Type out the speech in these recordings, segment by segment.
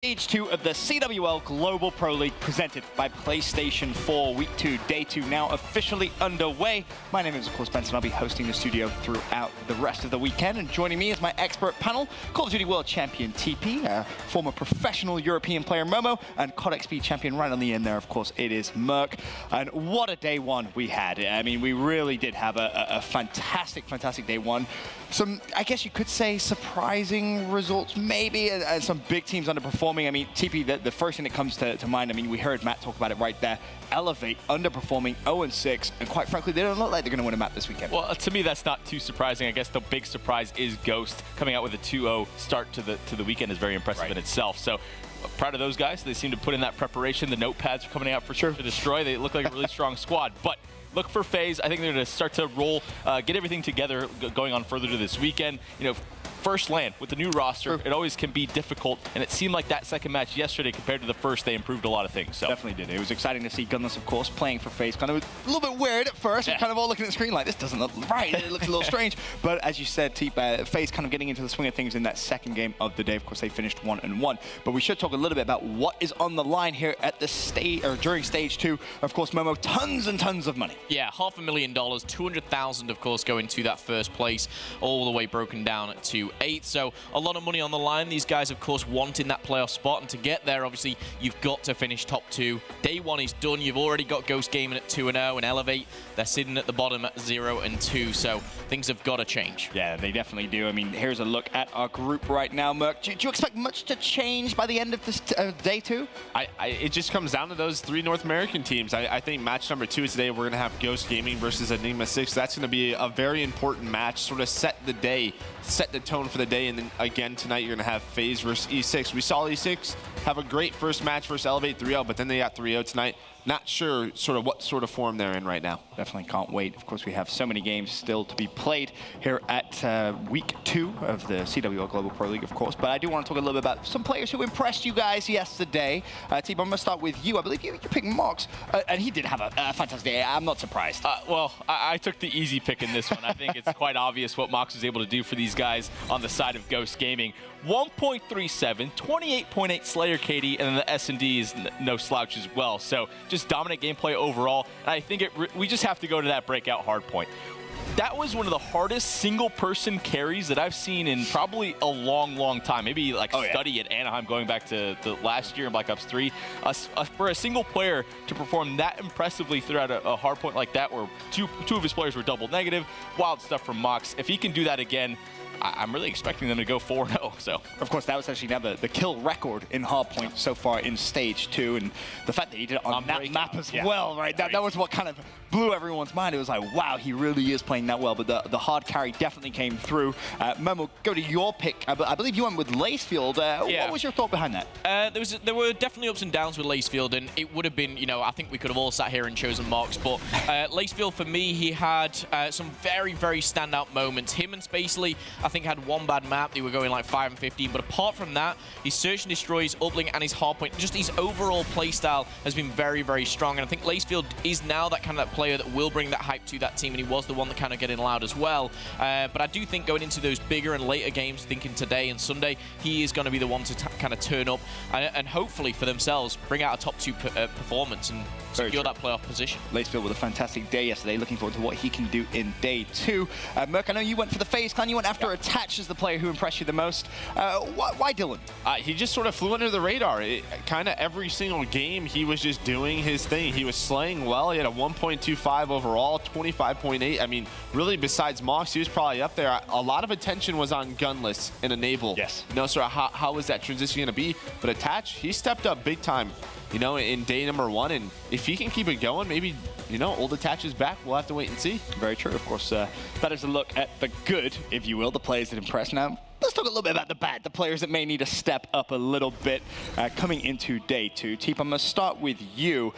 Stage 2 of the CWL Global Pro League presented by PlayStation 4. Week 2, Day 2 now officially underway. My name is, of course, Benson. I'll be hosting the studio throughout the rest of the weekend. And joining me is my expert panel, Call of Duty World Champion TP, former professional European player Momo, and COD XP champion right on the end there, of course, it is Merc. And what a day one we had. I mean, we really did have a fantastic day one. Some, I guess you could say, surprising results, maybe, and some big teams underperforming. I mean, TP, the first thing that comes to mind, I mean, we heard Matt talk about it right there. Elevate underperforming 0-6, and quite frankly, they don't look like they're going to win a map this weekend. Well, to me, that's not too surprising. I guess the big surprise is Ghost coming out with a 2-0 start to the weekend is very impressive in itself. So proud of those guys. They seem to put in that preparation. The notepads are coming out for sure to destroy. They look like a really strong squad, but look for FaZe. I think they're going to start to roll, get everything together going on further to this weekend. You know, first land with the new roster, it always can be difficult, and it seemed like that second match yesterday compared to the first, they improved a lot of things. So definitely did. It was exciting to see Gunless, of course, playing for FaZe. Kind of a little bit weird at first. We're kind of all looking at the screen like, this doesn't look right. It looks a little strange. But as you said, FaZe kind of getting into the swing of things in that second game of the day. Of course, they finished 1-1. But we should talk a little bit about what is on the line here at the stage, or during stage 2. Of course, Momo, tons and tons of money. Yeah, $500,000, 200,000, of course, going to that first place, all the way broken down to 8. So a lot of money on the line. These guys, of course, wanting that playoff spot, and to get there, obviously, you've got to finish top 2. Day 1 is done. You've already got Ghost Gaming at 2-0, and Elevate, they're sitting at the bottom at 0-2. So things have got to change. Yeah, they definitely do. I mean, here's a look at our group right now, Merc. Do you expect much to change by the end of this Day 2? It just comes down to those 3 North American teams. I think match number 2 today, we're going to have Ghost Gaming versus Enigma 6. That's going to be a very important match, sort of set the day, set the tone for the day, and then again tonight you're going to have FaZe versus E6. We saw E6 have a great first match versus Elevate 3-0, but then they got 3-0 tonight. Not sure what sort of form they're in right now. Definitely can't wait. Of course, we have so many games still to be played here at week 2 of the CWL Global Pro League, of course. But I do want to talk a little bit about some players who impressed you guys yesterday. Team, I'm going to start with you. I believe you picked Mox, and he did have a fantastic day. I'm not surprised. Well, I took the easy pick in this one. I think it's quite obvious what Mox was able to do for these guys on the side of Ghost Gaming. 1.37, 28.8 Slayer KD, and then the S&D is no slouch as well. So just dominant gameplay overall, and I think we just have to go to that breakout hard point. That was one of the hardest single-person carries that I've seen in probably a long time. Maybe like study at Anaheim going back to last year in Black Ops 3. For a single player to perform that impressively throughout a hard point like that, where two of his players were double negative, wild stuff from Mox. If he can do that again, I'm really expecting them to go 4-0. So, of course, that was actually now the kill record in hardpoint so far in stage 2, and the fact that he did it on that map as well, right? That was what kind of blew everyone's mind. It was like, wow, he really is playing that well. But the hard carry definitely came through. Momo, go to your pick. I believe you went with Lacefield. What was your thought behind that? There were definitely ups and downs with Lacefield, and it would have been, you know, I think we could have all sat here and chosen Mox, but Lacefield, for me, he had some very standout moments. Him and Spacely, I think, had one bad map. They were going like 5 and 15, but apart from that, his search and destroy, his uplink, and his hardpoint, just his overall playstyle has been very strong. And I think Lacefield is now that kind of player that will bring that hype to that team, and he was the one that kind of getting loud as well. But I do think going into those bigger and later games, thinking today and Sunday, he is going to be the one to kind of turn up and hopefully for themselves bring out a top 2 performance and secure that playoff position. Lacefield with a fantastic day yesterday. Looking forward to what he can do in Day 2. Merc, I know you went for the FaZe clan. You went after Attach as the player who impressed you the most. Why Dylan? He just sort of flew under the radar. Kind of every single game, he was just doing his thing. He was slaying well. He had a 1.25 overall, 25.8. I mean, really, besides Mox, he was probably up there. A lot of attention was on Gunless and Enable. Yes. You know, sort of how is that transition going to be? But Attach, he stepped up big time, you know, in day number 1. And if he can keep it going, maybe, you know, old Attach is back. We'll have to wait and see. Very true. Of course, that is a look at the good, if you will, the players that impressed. Now, let's talk a little bit about the bad, the players that may need to step up a little bit coming into Day 2. Teep, I'm going to start with you.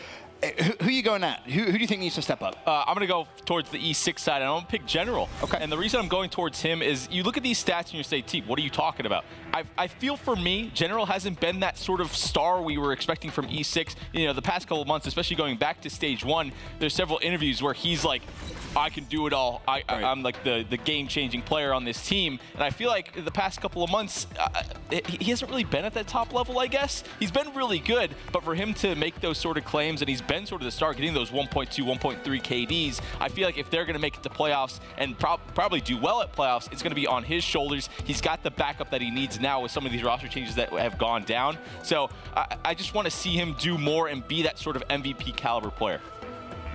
Who are you going at? Who do you think needs to step up? I'm going to go towards the E6 side, and I'm going to pick General. Okay. And the reason I'm going towards him is you look at these stats and you say, T, what are you talking about? I feel for me, General hasn't been that sort of star we were expecting from E6. You know, the past couple of months, especially going back to stage 1, there's several interviews where he's like, I can do it all. I'm like the game-changing player on this team. And I feel like the past couple of months, he hasn't really been at that top level, I guess. He's been really good, but for him to make those sort of claims, and he's been sort of the star, getting those 1.2, 1.3 KDs, I feel like if they're going to make it to playoffs and probably do well at playoffs, it's going to be on his shoulders. He's got the backup that he needs now with some of these roster changes that have gone down. So I just want to see him do more and be that sort of MVP caliber player.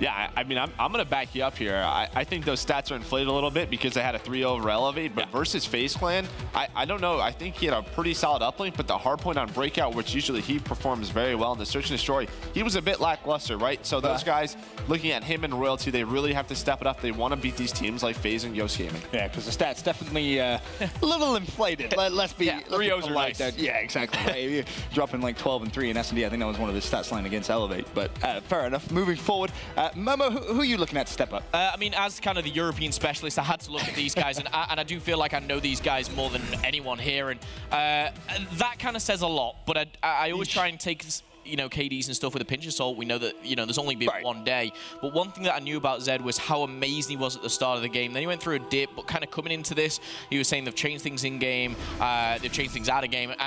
Yeah, I mean, I'm going to back you up here. I think those stats are inflated a little bit because they had a 3-0 over Elevate, but versus FaZe Clan, I don't know. I think he had a pretty solid uplink, but the hard point on Breakout, which usually he performs very well in the Search and Destroy, he was a bit lackluster, right? So those guys, looking at him and Royalty, they really have to step it up. They want to beat these teams like FaZe and Ghost Gaming. Yeah, because the stats definitely a little inflated. Let's be 3 O's are nice. That. Yeah, exactly. Right? You're dropping like 12 and 3 in S&D. I think that was one of his stats line against Elevate, but fair enough. Moving forward, Momo, who are you looking at to step up? I mean, as kind of the European specialist, I had to look at these guys, and I do feel like I know these guys more than anyone here, and that kind of says a lot, but I always try and take you know, KDs and stuff with a pinch of salt. We know that, you know, there's only been one day. But one thing that I knew about Zed was how amazing he was at the start of the game. Then he went through a dip, but kind of coming into this, he was saying they've changed things in game, they've changed things out of game, and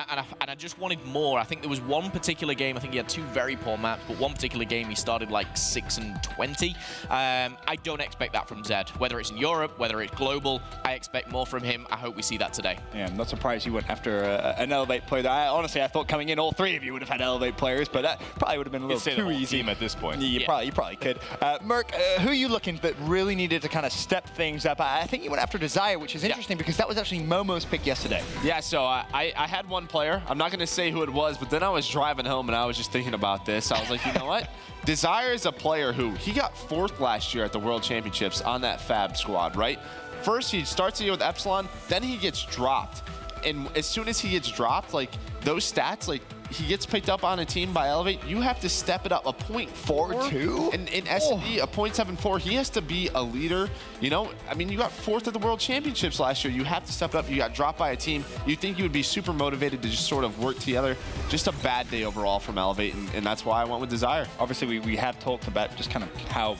I just wanted more. I think there was one particular game, I think he had 2 very poor maps, but one particular game he started like 6 and 20. I don't expect that from Zed. Whether it's in Europe, whether it's global, I expect more from him. I hope we see that today. Yeah, I'm not surprised you went after an Elevate player. Honestly, I thought coming in, all 3 of you would have had Elevate players, but that probably would have been a little too easy. Team at this point. Yeah, you probably could. Merc, who are you looking that really needed to kind of step things up? I think you went after Desire, which is interesting because that was actually Momo's pick yesterday. Yeah, so I had one player. I'm not going to say who it was, but then I was driving home and I was just thinking about this. I was like, you know what? Desire is a player who, he got 4th last year at the World Championships on that Fab squad, right? First, he starts the year with Epsilon, then he gets dropped. And as soon as he gets dropped, like, those stats, like, he gets picked up on a team by Elevate, you have to step it up a 0.42. And in S&D, a 0.74. He has to be a leader. You know, I mean, you got 4th at the World Championships last year. You have to step it up. You got dropped by a team. You think you would be super motivated to just sort of work together. Just a bad day overall from Elevate, and that's why I went with Desire. Obviously, we have talked about just kind of how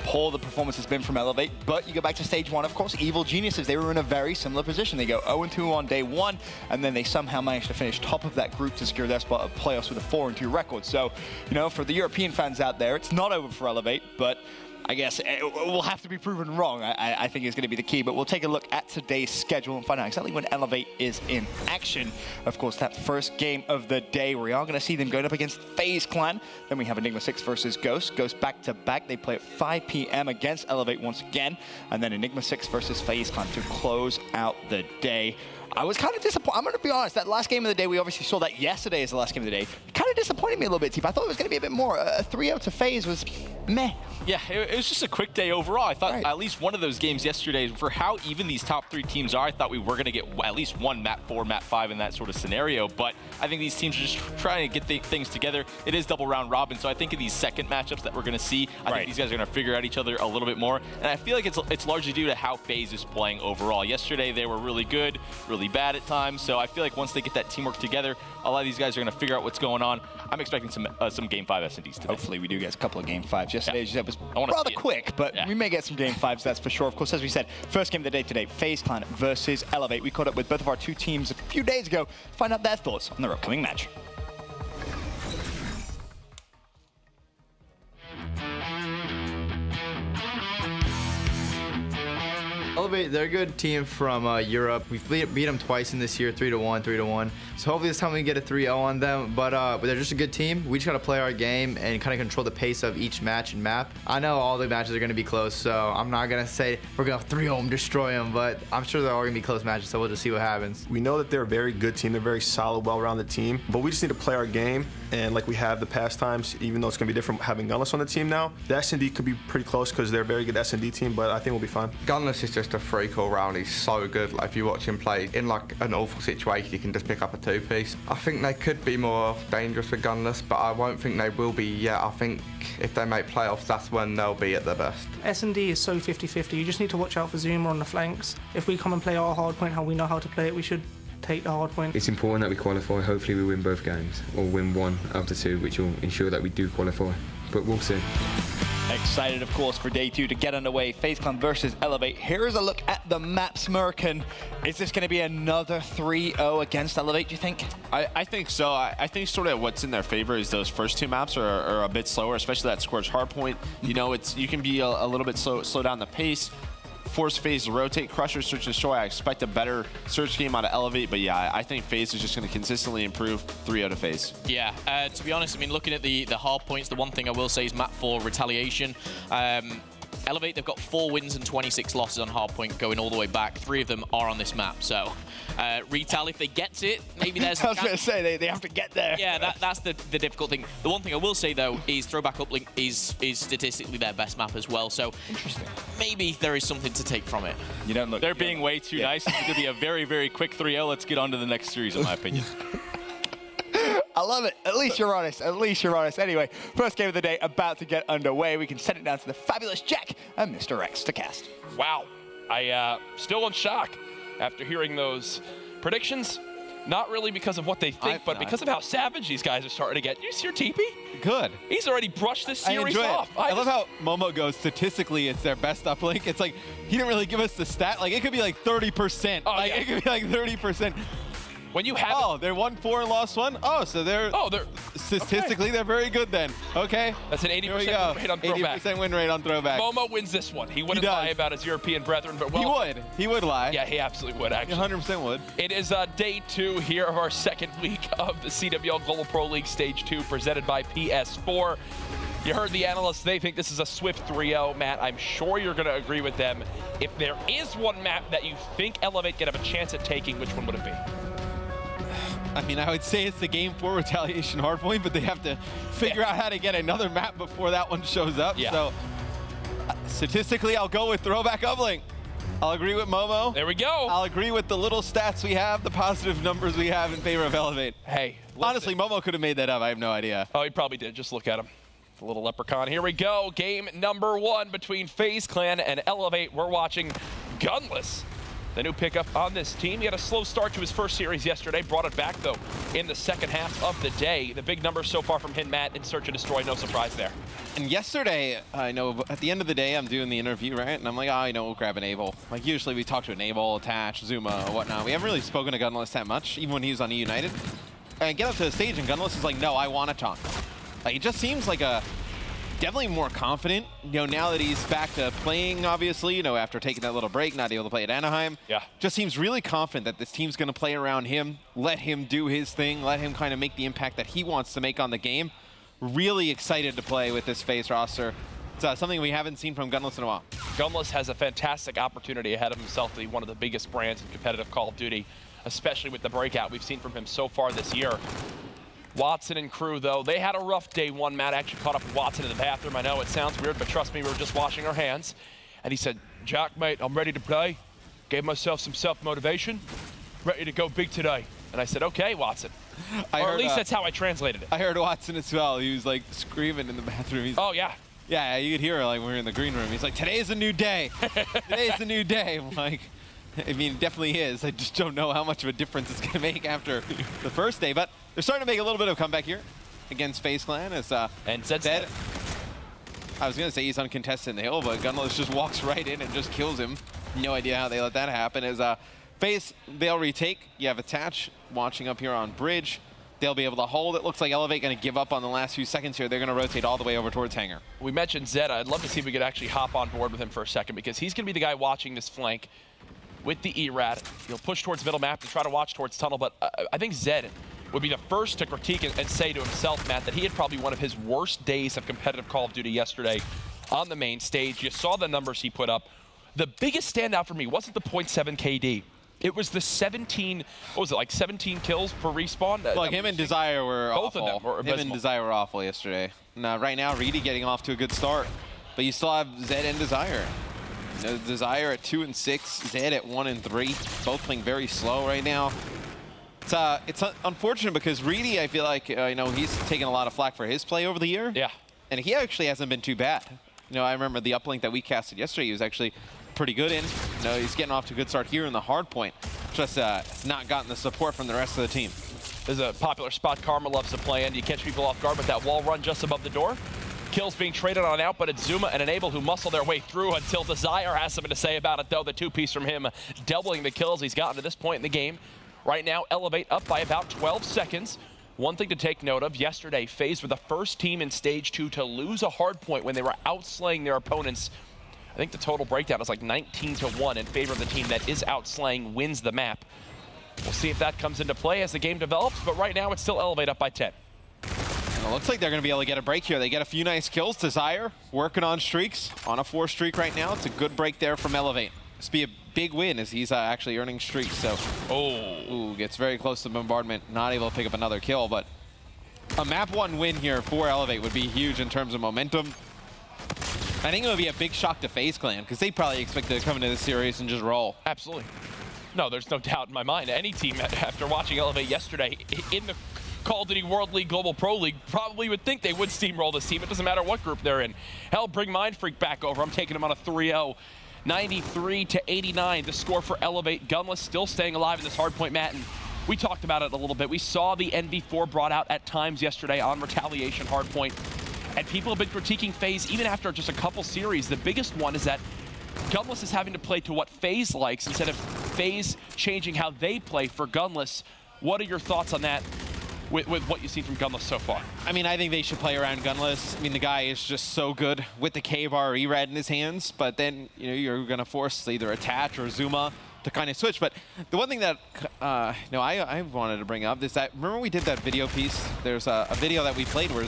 poor the performance has been from Elevate, but you go back to stage 1, of course, Evil Geniuses, they were in a very similar position. They go 0-2 on day 1, and then they somehow managed to finish top of that group to secure their spot of playoffs with a 4-2 record. So, you know, for the European fans out there, it's not over for Elevate, but I guess it will have to be proven wrong, I think is going to be the key. But we'll take a look at today's schedule and find out exactly when Elevate is in action. Of course, that first game of the day, we are going to see them going up against FaZe Clan. Then we have Enigma 6 versus Ghost. Ghost back-to-back. They play at 5 p.m. against Elevate once again. And then Enigma 6 versus FaZe Clan to close out the day. I was kind of disappointed. I'm going to be honest. That last game of the day, we obviously saw that yesterday as the last game of the day. It kind of disappointed me a little bit, Teep. I thought it was going to be a bit more. A 3-0 to FaZe was meh. Yeah, it was just a quick day overall. I thought at least one of those games yesterday, for how even these top 3 teams are, I thought we were going to get at least one map 4, map 5 in that sort of scenario. But I think these teams are just trying to get things together. It is double round robin, so I think in these second matchups that we're going to see, I think these guys are going to figure out each other a little bit more. And I feel like it's largely due to how FaZe is playing overall. Yesterday, they were really good, really bad at times. So I feel like once they get that teamwork together, a lot of these guys are going to figure out what's going on. I'm expecting some Game 5 S&Ds today. Hopefully we do get a couple of Game 5s. Yesterday was rather quick, but we may get some Game 5s, that's for sure. Of course, as we said, first game of the day today, FaZe Clan versus Elevate. We caught up with both of our 2 teams a few days ago to find out their thoughts on their upcoming match. Elevate, they're a good team from Europe. We've beat them twice in this year, 3-1, 3-1. So hopefully this time we can get a 3-0 on them. But they're just a good team. We just got to play our game and kind of control the pace of each match and map. I know all the matches are going to be close, so I'm not going to say we're going to 3-0 them, destroy them, but I'm sure they're all going to be close matches, so we'll just see what happens. We know that they're a very good team. They're a very solid, well-rounded team, but we just need to play our game. And like we have the past times, even though it's going to be different having Gunless on the team now, the S&D could be pretty close because they're a very good S&D team, but I think we'll be fine. Gunless is just a freak all round. He's so good. Like, if you watch him play in like an awful situation, he can just pick up a 2 two-piece. I think they could be more dangerous with gunless, but I won't think they will be yet. I think if they make playoffs, that's when they'll be at their best. S&D is so 50-50. You just need to watch out for Zuma on the flanks. If we come and play our hard point how we know how to play it, we should take the hard point. It's important that we qualify. Hopefully we win both games, or win one out of the two, which will ensure that we do qualify. But we'll see. Excited, of course, for day 2 to get underway. FaZe Clan versus Elevate. Here's a look at the map, Smirkin. Is this going to be another 3-0 against Elevate, do you think? I think so. I think sort of what's in their favor is those first 2 maps are a bit slower, especially that Scorch Hardpoint. You know, you can be a little bit slow down the pace. Force FaZe to rotate, Crusher, Search and Destroy. I expect a better Search game out of Elevate, but yeah, I think FaZe is just going to consistently improve 3 out of FaZe. Yeah, to be honest, I mean, looking at the hard points, the one thing I will say is map 4 Retaliation. Elevate, they've got 4 wins and 26 losses on hardpoint going all the way back. 3 of them are on this map. So, Retal, if they get it, maybe there's I was going to say, they have to get there. Yeah, that's the difficult thing. The one thing I will say, though, is Throwback Uplink is statistically their best map as well. So, interesting. Maybe there is something to take from it. You don't look. They're being way too nice. It's going to be a very, very quick 3-0. Let's get on to the next series, in my opinion. I love it. At least you're honest. At least you're honest. Anyway, first game of the day about to get underway. We can send it down to the fabulous Jack and Mr. X to cast. Wow. I still in shock after hearing those predictions. Not really because of what they think, but because of how savage these guys are starting to get. You see your TP? Good. He's already brushed this series off. I love how Momo goes, statistically, it's their best uplink. It's like, he didn't really give us the stat. Like, it could be like 30%. Oh, like, yeah. It could be like 30%. When you have they're 1-4 and lost 1? Oh, so they're statistically they're very good then. Okay. That's an 80% win rate on throwback. 80% win rate on throwback. Momo wins this one. He wouldn't lie about his European brethren, but well, he would lie. Yeah, he absolutely would, actually. 100% would. It is day 2 here of our second week of the CWL Global Pro League Stage 2 presented by PS4. You heard the analysts, they think this is a swift 3-0. Matt, I'm sure you're going to agree with them. If there is one map that you think Elevate could have a chance at taking, which one would it be? I mean, I would say it's the game 4 Retaliation hardpoint, but they have to figure out how to get another map before that one shows up. Yeah. So, statistically, I'll go with Throwback Uplink. I'll agree with Momo. There we go. I'll agree with the little stats we have, the positive numbers we have in favor of Elevate. Hey, listen. Honestly, Momo could have made that up. I have no idea. Oh, he probably did. Just look at him. The little leprechaun. Here we go. Game number 1 between FaZe Clan and Elevate. We're watching Gunless, the new pickup on this team. He had a slow start to his first series yesterday, brought it back, though, in the second half of the day. The big numbers so far from him, Matt, in Search and Destroy, no surprise there. And yesterday, I know at the end of the day, I'm doing the interview, right? And I'm like, oh, you know, we'll grab an Able. Like, usually we talk to an Able, Attach, Zuma, whatnot. We haven't really spoken to Gunless that much, even when he was on E United. And I get up to the stage, and Gunless is like, no, I want to talk. Like, it just seems like definitely more confident, you know, now that he's back to playing, obviously, you know, after taking that little break, not able to play at Anaheim. Yeah. Just seems really confident that this team's going to play around him, let him do his thing, let him kind of make the impact that he wants to make on the game. Really excited to play with this FaZe roster. It's something we haven't seen from Gunless in a while. Gunless has a fantastic opportunity ahead of himself to be one of the biggest brands in competitive Call of Duty, especially with the breakout we've seen from him so far this year. Watson and crew, though, they had a rough day 1. Matt actually caught up with Watson in the bathroom. I know it sounds weird, but trust me, we were just washing our hands. And he said, Jack, mate, I'm ready to play. Gave myself some self-motivation. Ready to go big today. And I said, okay, Watson. Or at least that's how I translated it. I heard Watson as well. He was, like, screaming in the bathroom. Oh, yeah. Yeah, you could hear it, like, when we were in the green room. He's like, today's a new day. Today's a new day. I'm like, I mean, it definitely is. I just don't know how much of a difference it's going to make after the first day. But they're starting to make a little bit of a comeback here against FaZe Clan. As, and Zed. I was going to say he's uncontested in the hill, but Gunless just walks right in and just kills him. No idea how they let that happen. As FaZe, they'll retake. You have Attach watching up here on bridge. They'll be able to hold. It looks like Elevate going to give up on the last few seconds here. They're going to rotate all the way over towards Hangar. We mentioned Zed. I'd love to see if we could actually hop on board with him for a second, because he's going to be the guy watching this flank with the ERAD. He'll push towards middle map to try to watch towards tunnel, but I think Zed would be the first to critique and say to himself, Matt, that he had probably one of his worst days of competitive Call of Duty yesterday on the main stage. You saw the numbers he put up. The biggest standout for me wasn't the 0.7 KD. It was the 17, what was it, like 17 kills per respawn? Like him and Desire were both awful. Of them were abysmal. Him and Desire were awful yesterday. Now, right now, Reedy getting off to a good start, but you still have Zed and Desire. You know, Desire at 2 and 6, Zed at 1 and 3, both playing very slow right now. It's unfortunate because Reedy, I feel like, you know, he's taken a lot of flack for his play over the year. Yeah. And he actually hasn't been too bad. You know, I remember the uplink that we casted yesterday, he was actually pretty good in. You know, he's getting off to a good start here in the hard point. Just not gotten the support from the rest of the team. This is a popular spot Karma loves to play in. You catch people off guard with that wall run just above the door. Kills being traded on out, but it's Zuma and Enable who muscle their way through until Desire has something to say about it, though. The two-piece from him doubling the kills he's gotten to this point in the game. Right now, Elevate up by about 12 seconds. One thing to take note of, yesterday, FaZe were the first team in Stage 2 to lose a hard point when they were outslaying their opponents. I think the total breakdown is like 19-1 in favor of the team that is outslaying, wins the map. We'll see if that comes into play as the game develops, but right now it's still Elevate up by 10. And it looks like they're going to be able to get a break here. They get a few nice kills. Desire working on streaks, on a 4 streak right now. It's a good break there from Elevate. This be a big win as he's actually earning streaks. So, gets very close to bombardment. Not able to pick up another kill, but a map 1 win here for Elevate would be huge in terms of momentum. I think it would be a big shock to FaZe Clan because they probably expected to come into this series and just roll. Absolutely. No, there's no doubt in my mind. Any team, after watching Elevate yesterday in the Call of Duty World League, Global Pro League, probably would think they would steamroll this team. It doesn't matter what group they're in. Hell, bring Mind Freak back over. I'm taking him on a 3-0. 93-89, the score for Elevate. Gunless still staying alive in this hardpoint, Matt, and we talked about it a little bit. We saw the NV4 brought out at times yesterday on Retaliation hardpoint, and people have been critiquing FaZe even after just a couple series. The biggest one is that Gunless is having to play to what FaZe likes instead of FaZe changing how they play for Gunless. What are your thoughts on that with what you've seen from Gunless so far? I mean, I think they should play around Gunless. I mean, the guy is just so good with the K-Bar E-Rad in his hands, but then, you know, you're going to force either Attach or Zuma to kind of switch. But the one thing that, I wanted to bring up is that, remember we did that video piece? There's a video that we played where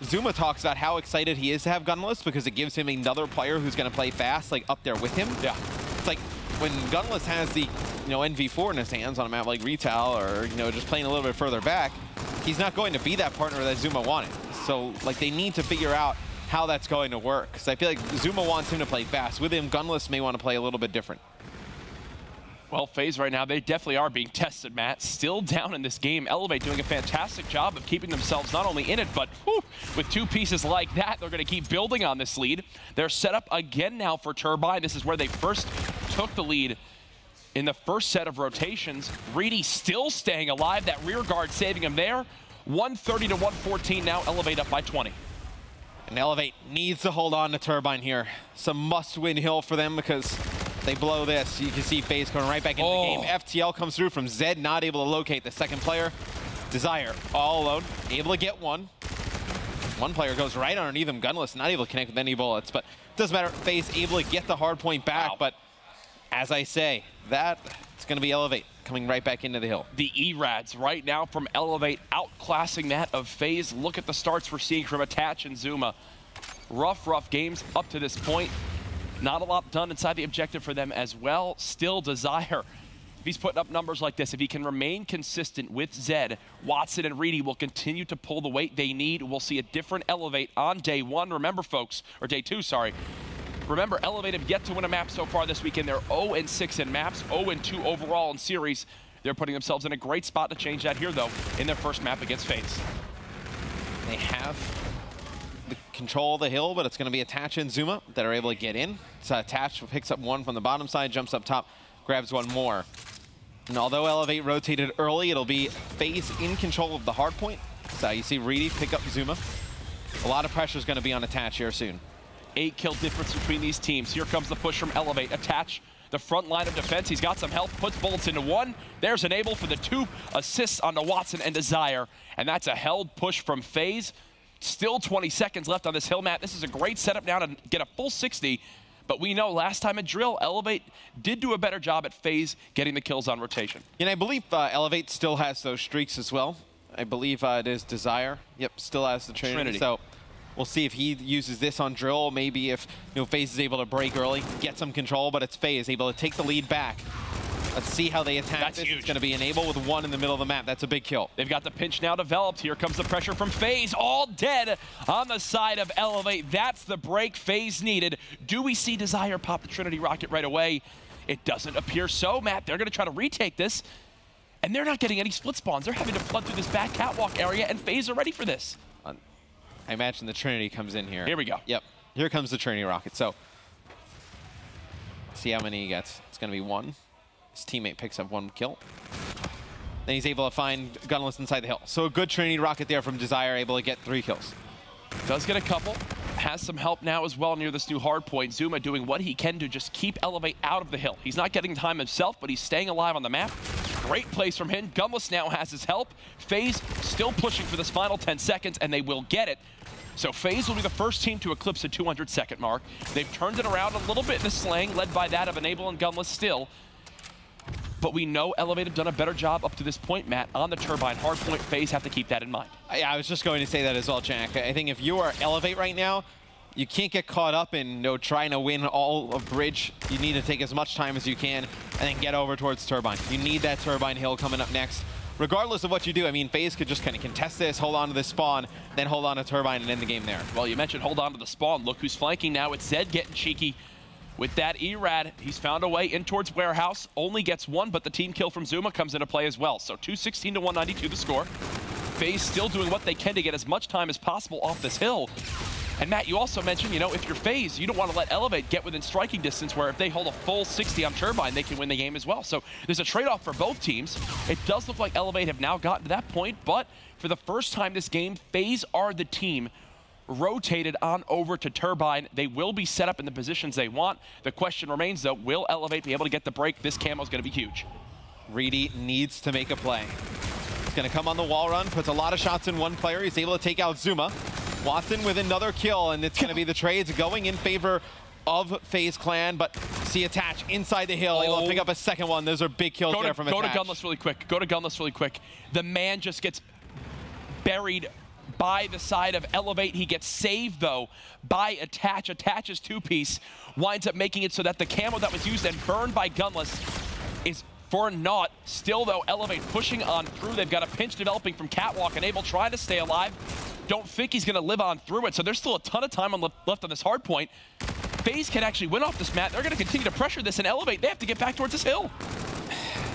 Zuma talks about how excited he is to have Gunless because it gives him another player who's going to play fast, like, up there with him. Yeah. It's like, when Gunless has the, you know, NV4 in his hands on a map like Retail or, you know, just playing a little bit further back, he's not going to be that partner that Zuma wanted. So, like, they need to figure out how that's going to work. Because I feel like Zuma wants him to play fast. With him, Gunless may want to play a little bit different. Well, FaZe right now, they definitely are being tested, Matt. Still down in this game. Elevate doing a fantastic job of keeping themselves not only in it, but with 2 pieces like that, they're going to keep building on this lead. They're set up again now for Turbine. This is where they first took the lead in the first set of rotations. Reedy still staying alive. That rear guard saving him there. 130-114 now. Elevate up by 20. And Elevate needs to hold on to Turbine here. Some must-win hill for them because they blow this. You can see FaZe going right back into the game. FTL comes through from Zed, not able to locate the second player. Desire all alone, able to get one. One player goes right underneath him, Gunless, not able to connect with any bullets, but doesn't matter. FaZe able to get the hard point back, but as I say, it's going to be Elevate coming right back into the hill. The E-Rads right now from Elevate outclassing that of FaZe. Look at the starts we're seeing from Attach and Zuma. Rough games up to this point. Not a lot done inside the objective for them as well. Still Desire. If he's putting up numbers like this, if he can remain consistent with Zed, Watson and Reedy will continue to pull the weight they need. We'll see a different Elevate on day 1. Remember, folks, or day 2, sorry. Remember, Elevate have yet to win a map so far this weekend. They're 0-6 in maps, 0-2 overall in series. They're putting themselves in a great spot to change that here, though, in their first map against FaZe. They have the control of the hill, but it's going to be Attach and Zuma that are able to get in. So Attach picks up one from the bottom side, jumps up top, grabs one more. And although Elevate rotated early, it'll be FaZe in control of the hard point. So you see Reedy pick up Zuma. A lot of pressure is going to be on Attach here soon. 8 kill difference between these teams. Here comes the push from Elevate. Attach the front line of defense. He's got some help, puts bullets into 1. There's Enable for the 2 assists onto Watson and Desire. And that's a held push from FaZe. Still 20 seconds left on this hill, Matt. This is a great setup now to get a full 60. But we know last time at Drill, Elevate did do a better job at FaZe getting the kills on rotation. And I believe Elevate still has those streaks as well. I believe it is Desire. Yep, still has the Trinity. So we'll see if he uses this on Drill. Maybe if FaZe is able to break early, get some control, but it's FaZe able to take the lead back. Let's see how they attack. That's this. Huge. It's going to be Enable with 1 in the middle of the map. That's a big kill. They've got the pinch now developed. Here comes the pressure from FaZe. All dead on the side of Elevate. That's the break FaZe needed. Do we see Desire pop the Trinity rocket right away? It doesn't appear so, Matt. They're going to try to retake this. And they're not getting any split spawns. They're having to flood through this back catwalk area, and FaZe are ready for this. I imagine the Trinity comes in here. Here we go. Yep. Here comes the Trinity rocket. So, see how many he gets. It's going to be 1. His teammate picks up 1 kill. Then he's able to find Gunless inside the hill. So a good Trinity rocket there from Desire, able to get 3 kills. Does get a couple. Has some help now as well near this new hard point. Zuma doing what he can to just keep Elevate out of the hill. He's not getting time himself, but he's staying alive on the map. Great place from him. Gunless now has his help. FaZe still pushing for this final 10 seconds, and they will get it. So FaZe will be the first team to eclipse the 200-second mark. They've turned it around a little bit in the slang, led by that of Enable and Gunless still. But we know Elevate have done a better job up to this point, Matt, on the Turbine hardpoint. FaZe have to keep that in mind. Yeah, I was just going to say that as well, Jack. I think if you are Elevate right now, you can't get caught up in trying to win all of Bridge. You need to take as much time as you can and then get over towards Turbine. You need that Turbine hill coming up next. Regardless of what you do, I mean, FaZe could just kind of contest this, hold on to this spawn, then hold on to Turbine and end the game there. Well, you mentioned hold on to the spawn. Look who's flanking now. It's Zed getting cheeky. With that E-Rad, he's found a way in towards Warehouse. Only gets 1, but the team kill from Zuma comes into play as well. So 216 to 192 the score. FaZe still doing what they can to get as much time as possible off this hill. And Matt, you also mentioned, you know, if you're FaZe, you don't want to let Elevate get within striking distance where if they hold a full 60 on Turbine, they can win the game as well. So there's a trade-off for both teams. It does look like Elevate have now gotten to that point, but for the first time this game, FaZe are the team rotated on over to Turbine. They will be set up in the positions they want. The question remains, though, will Elevate be able to get the break? This camo is going to be huge. Reedy needs to make a play. He's going to come on the wall run, puts a lot of shots in one player. He's able to take out Zuma. Watson with another kill, and it's going to be the trades going in favor of FaZe Clan, but see Attach inside the hill, able to pick up a second one. Those are big kills there from Attach. Go to Gunless really quick. Go to Gunless really quick. The man just gets buried by the side of Elevate. He gets saved, though, by Attach. Attach's 2-piece winds up making it so that the camo that was used and burned by Gunless is for naught. Still, though, Elevate pushing on through. They've got a pinch developing from Catwalk, and Able trying to stay alive. Don't think he's going to live on through it, so there's still a ton of time left on this hard point. FaZe can actually win off this, Matt. They're going to continue to pressure this, and Elevate, they have to get back towards this hill.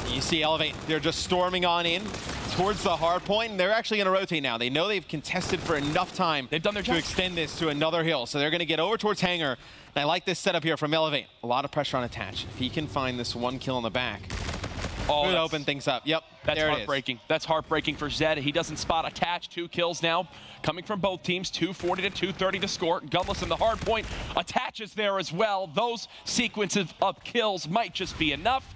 You see Elevate, they're just storming on in towards the hard point, and they're actually going to rotate now. They know they've contested for enough time. They've done their job to extend this to another hill, so they're going to get over towards Hangar. And I like this setup here from Elevate. A lot of pressure on Attach. If he can find this 1 kill in the back, could open things up. Yep, that's heartbreaking. That's heartbreaking for Zed. He doesn't spot Attach. 2 kills now coming from both teams. 240 to 230 to score. Gunless in the hard point. Attach is there as well. Those sequences of kills might just be enough.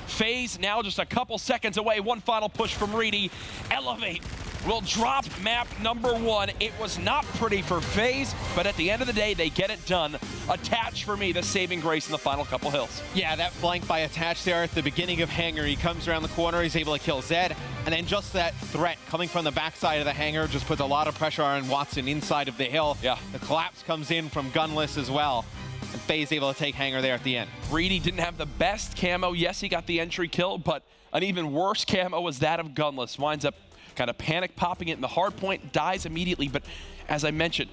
FaZe now just a couple seconds away. One final push from Reedy. Elevate will drop map number 1. It was not pretty for FaZe, but at the end of the day, they get it done. Attach, for me, the saving grace in the final couple hills. Yeah, that flank by Attach there at the beginning of Hangar. He comes around the corner, he's able to kill Zed, and then just that threat coming from the backside of the Hangar just puts a lot of pressure on Watson inside of the hill. Yeah. The collapse comes in from Gunless as well. And FaZe able to take Hangar there at the end. Reedy didn't have the best camo. Yes, he got the entry kill, but an even worse camo was that of Gunless. Winds up kind of panic popping it in the hard point, dies immediately, but as I mentioned,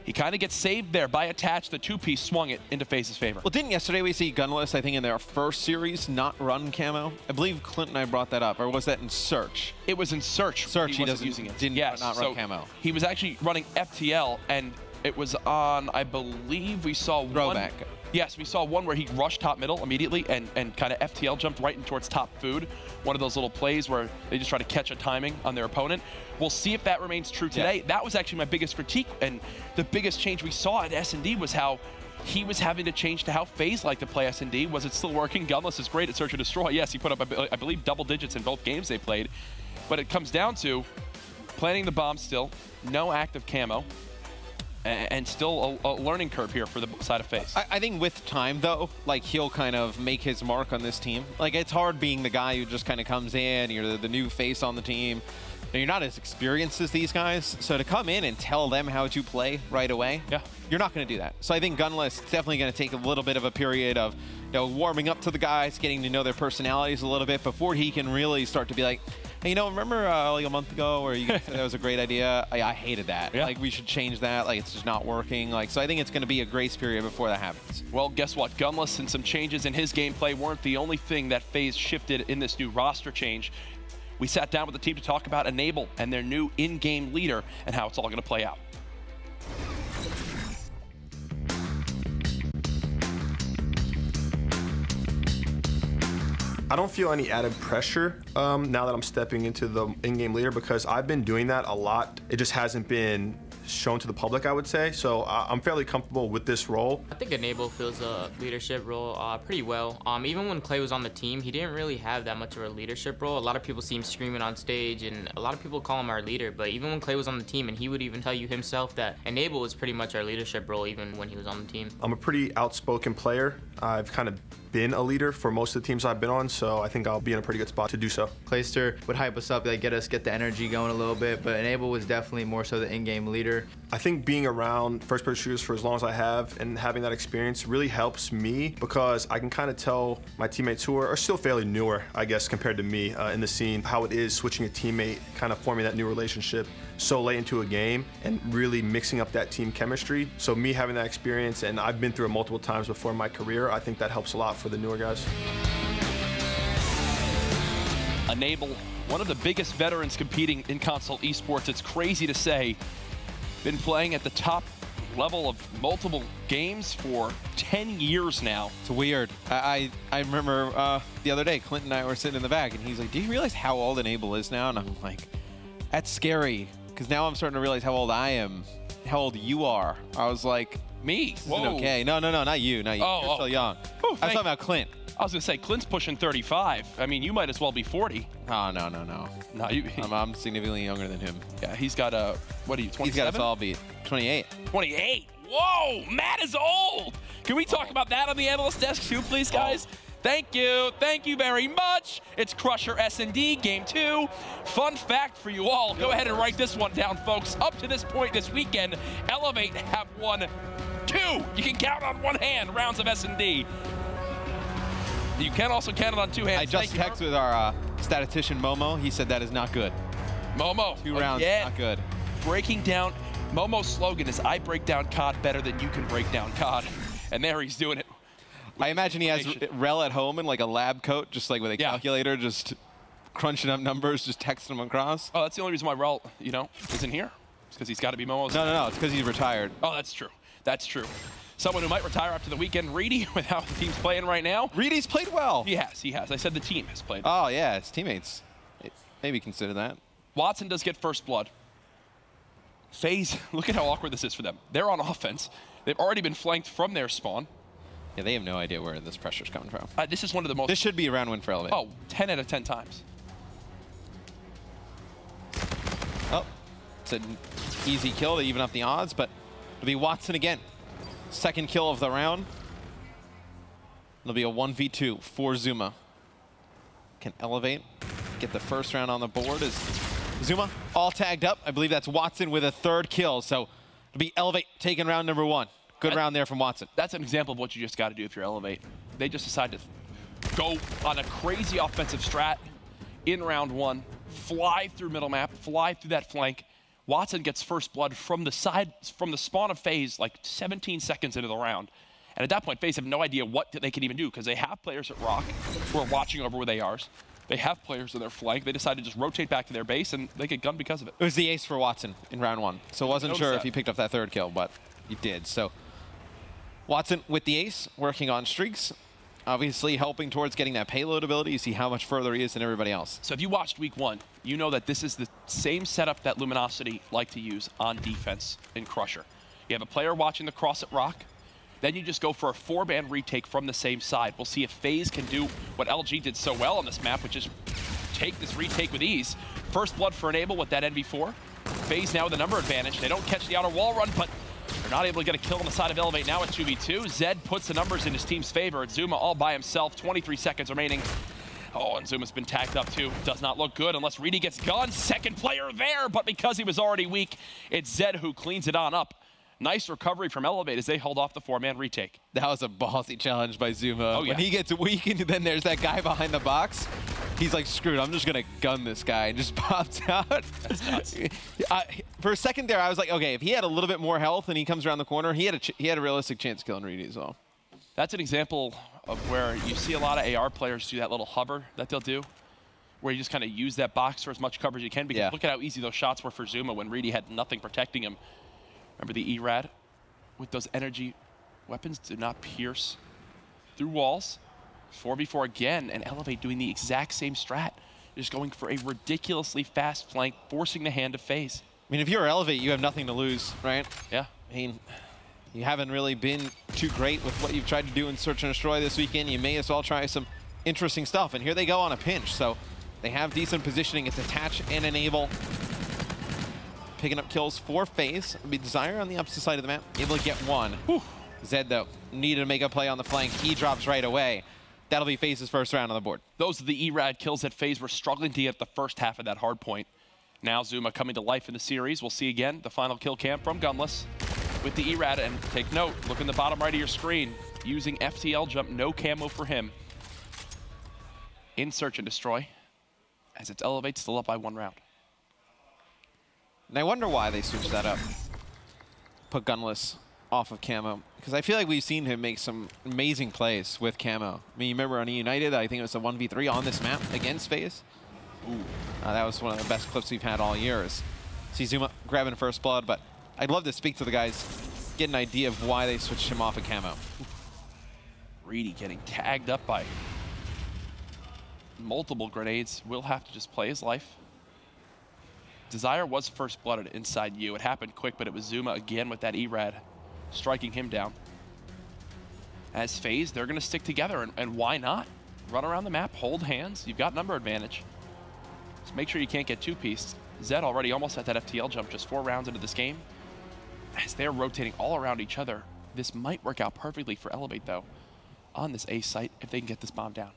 he kind of gets saved there by Attach. The 2-piece swung it into FaZe's favor. Well, didn't yesterday we see Gunless, I think, in their first series, not run camo? I believe Clint and I brought that up, or was that in Search? It was in Search. Search, he wasn't using it. Didn't not run camo. He was actually running FTL, and it was on, I believe we saw Throwback. one. Yes, we saw one where he rushed top middle immediately and kind of FTL jumped right in towards top food. One of those little plays where they just try to catch a timing on their opponent. We'll see if that remains true today. Yeah. That was actually my biggest critique, and the biggest change we saw at S&D was how he was having to change to how FaZe liked to play S&D. Was it still working? Gunless is great at Search and Destroy. Yes, he put up, I believe, double digits in both games they played. But it comes down to planting the bomb still, no active camo, and still a learning curve here for the side of FaZe. I think with time, though, like, he'll kind of make his mark on this team. Like, it's hard being the guy who just kind of comes in, you're the new face on the team, and you're not as experienced as these guys. So to come in and tell them how to play right away, yeah, you're not going to do that. So I think Gunless is definitely going to take a little bit of a period of, you know, warming up to the guys, getting to know their personalities a little bit before he can really start to be like, Hey, you know, remember like a month ago where you guys said that was a great idea? I hated that. Yeah. Like, we should change that. Like, it's just not working. Like, so I think it's going to be a grace period before that happens. Well, guess what? Gunless and some changes in his gameplay weren't the only thing that FaZe shifted in this new roster change. We sat down with the team to talk about Enable and their new in-game leader and how it's all going to play out. I don't feel any added pressure now that I'm stepping into the in-game leader because I've been doing that a lot. It just hasn't been shown to the public, I would say. So I'm fairly comfortable with this role. I think Enable fills a leadership role pretty well. Even when Clay was on the team, he didn't really have that much of a leadership role. A lot of people see him screaming on stage, and a lot of people call him our leader. But even when Clay was on the team, and he would even tell you himself that Enable was pretty much our leadership role even when he was on the team. I'm a pretty outspoken player. I've kind of been a leader for most of the teams I've been on, so I think I'll be in a pretty good spot to do so. Clayster would hype us up, like get the energy going a little bit, but Enable was definitely more so the in-game leader. I think being around first-person shooters for as long as I have and having that experience really helps me because I can kind of tell my teammates who are still fairly newer, I guess, compared to me in the scene, how it is switching a teammate, kind of forming that new relationship so late into a game and really mixing up that team chemistry. So me having that experience, and I've been through it multiple times before in my career, I think that helps a lot for the newer guys. Enable, one of the biggest veterans competing in console esports. It's crazy to say. Been playing at the top level of multiple games for 10 years now. It's weird. I remember the other day, Clint and I were sitting in the back, and he's like, do you realize how old Enable is now? And I'm like, that's scary, because now I'm starting to realize how old I am, how old you are. I was like, me? Whoa. Okay. No, not you. Not you. Oh, You're still young. Oh, I was talking about Clint. I was going to say, Clint's pushing 35. I mean, you might as well be 40. Oh, no. No, I'm significantly younger than him. Yeah, he's got a, what are you, 27? He's got us all beat. 28. 28? Whoa, Matt is old. Can we talk about that on the analyst desk too, please, guys? Thank you very much. It's Crusher S&D Game 2. Fun fact for you all, go ahead and write this one down, folks. Up to this point this weekend, Elevate have won 2. You can count on one hand rounds of S&D. You can also count it on 2 hands. I just texted with our statistician Momo. He said that is not good. Momo. 2 rounds, not good. Breaking down, Momo's slogan is, I break down COD better than you can break down COD. And there he's doing it. I imagine he has Rel at home in like a lab coat, just like with a calculator, just crunching up numbers, just texting them across. Oh, that's the only reason why Rel, isn't here. It's because he's got to be Momo's. No, it's because he's retired. Oh, that's true. That's true. Someone who might retire after the weekend, Reedy, with how the team's playing right now. Reedy's played well. He has. I said the team has played. Oh, yeah, his teammates. Maybe consider that. Watson does get first blood. FaZe, look at how awkward this is for them. They're on offense. They've already been flanked from their spawn. Yeah, they have no idea where this pressure's coming from. This is one of the most... This should be a round win for Elevate. Oh, 10 out of 10 times. Oh, it's an easy kill to even up the odds, but it'll be Watson again. Second kill of the round. It'll be a 1v2 for Zuma. Can Elevate get the first round on the board as Zuma all tagged up. I believe that's Watson with a 3rd kill, so it'll be Elevate taking round number 1. Good round there from Watson. That's an example of what you just got to do if you're Elevate. They just decided to go on a crazy offensive strat in round 1, fly through middle map, fly through that flank. Watson gets first blood from the side, from the spawn of FaZe, like 17 seconds into the round. And at that point, FaZe have no idea what they can even do because they have players at Rock who are watching over where they are. They have players in their flank. They decided to just rotate back to their base, and they get gunned because of it. It was the ace for Watson in round 1. So wasn't sure if he picked up that 3rd kill, but he did. So Watson with the ace, working on streaks. Obviously helping towards getting that payload ability. You see how much further he is than everybody else. So if you watched week 1, you know that this is the same setup that Luminosity like to use on defense in Crusher. You have a player watching the cross at Rock. Then you just go for a 4-man retake from the same side. We'll see if FaZe can do what LG did so well on this map, which is take this retake with ease. First blood for Enable with that NV4. FaZe now with the number advantage. They don't catch the outer wall run, but they're not able to get a kill on the side of Elevate now at 2v2. Zed puts the numbers in his team's favor. It's Zuma all by himself, 23 seconds remaining. Oh, and Zuma's been tagged up too. Does not look good unless Reedy gets gunned. Second player there, but because he was already weak, it's Zed who cleans it on up. Nice recovery from Elevate as they hold off the 4-man retake. That was a ballsy challenge by Zuma. Oh, yeah. When he gets weakened, then there's that guy behind the box. He's like, screwed, I'm just going to gun this guy, and just popped out. That's nuts. For a second there, I was like, okay, if he had a little bit more health and he comes around the corner, he had a realistic chance of killing Reedy as well. That's an example of where you see a lot of AR players do that little hover that they'll do, where you just kind of use that box for as much cover as you can, because look at how easy those shots were for Zuma when Reedy had nothing protecting him. Remember the ERAD with those energy weapons did not pierce through walls. 4v4 again, and Elevate doing the exact same strat. Just going for a ridiculously fast flank, forcing the hand of FaZe. I mean, if you're Elevate, you have nothing to lose, right? Yeah. I mean, you haven't really been too great with what you've tried to do in Search and Destroy this weekend. You may as well try some interesting stuff. And here they go on a pinch, so they have decent positioning. It's attach and enable. Picking up kills for FaZe. It'll be Desire on the opposite side of the map, able to get one. Whew. Zed, though, needed to make a play on the flank. He drops right away. That'll be FaZe's first round on the board. Those are the ERAD kills that FaZe were struggling to get the first half of that hard point. Now Zuma coming to life in the series. We'll see again the final kill cam from Gunless with the ERAD. And take note, look in the bottom right of your screen. Using FTL jump, no camo for him. In Search and Destroy, as it's Elevate still up by 1 round. And I wonder why they switched that up. Put Gunless off of camo, because I feel like we've seen him make some amazing plays with camo. I mean, you remember on United, I think it was a 1v3 on this map against FaZe. That was one of the best clips we've had all year. See Zuma grabbing first blood, but I'd love to speak to the guys, get an idea of why they switched him off of camo. Reedy getting tagged up by multiple grenades. Will have to just play his life. Desire was first blooded inside you. It happened quick, but it was Zuma again with that ERAD, striking him down. As FaZe, they're going to stick together, and why not? Run around the map, hold hands. You've got number advantage. Just make sure you can't get two-pieced. Zed already almost at that FTL jump, just 4 rounds into this game. As they're rotating all around each other, this might work out perfectly for Elevate, though, on this A site if they can get this bomb down.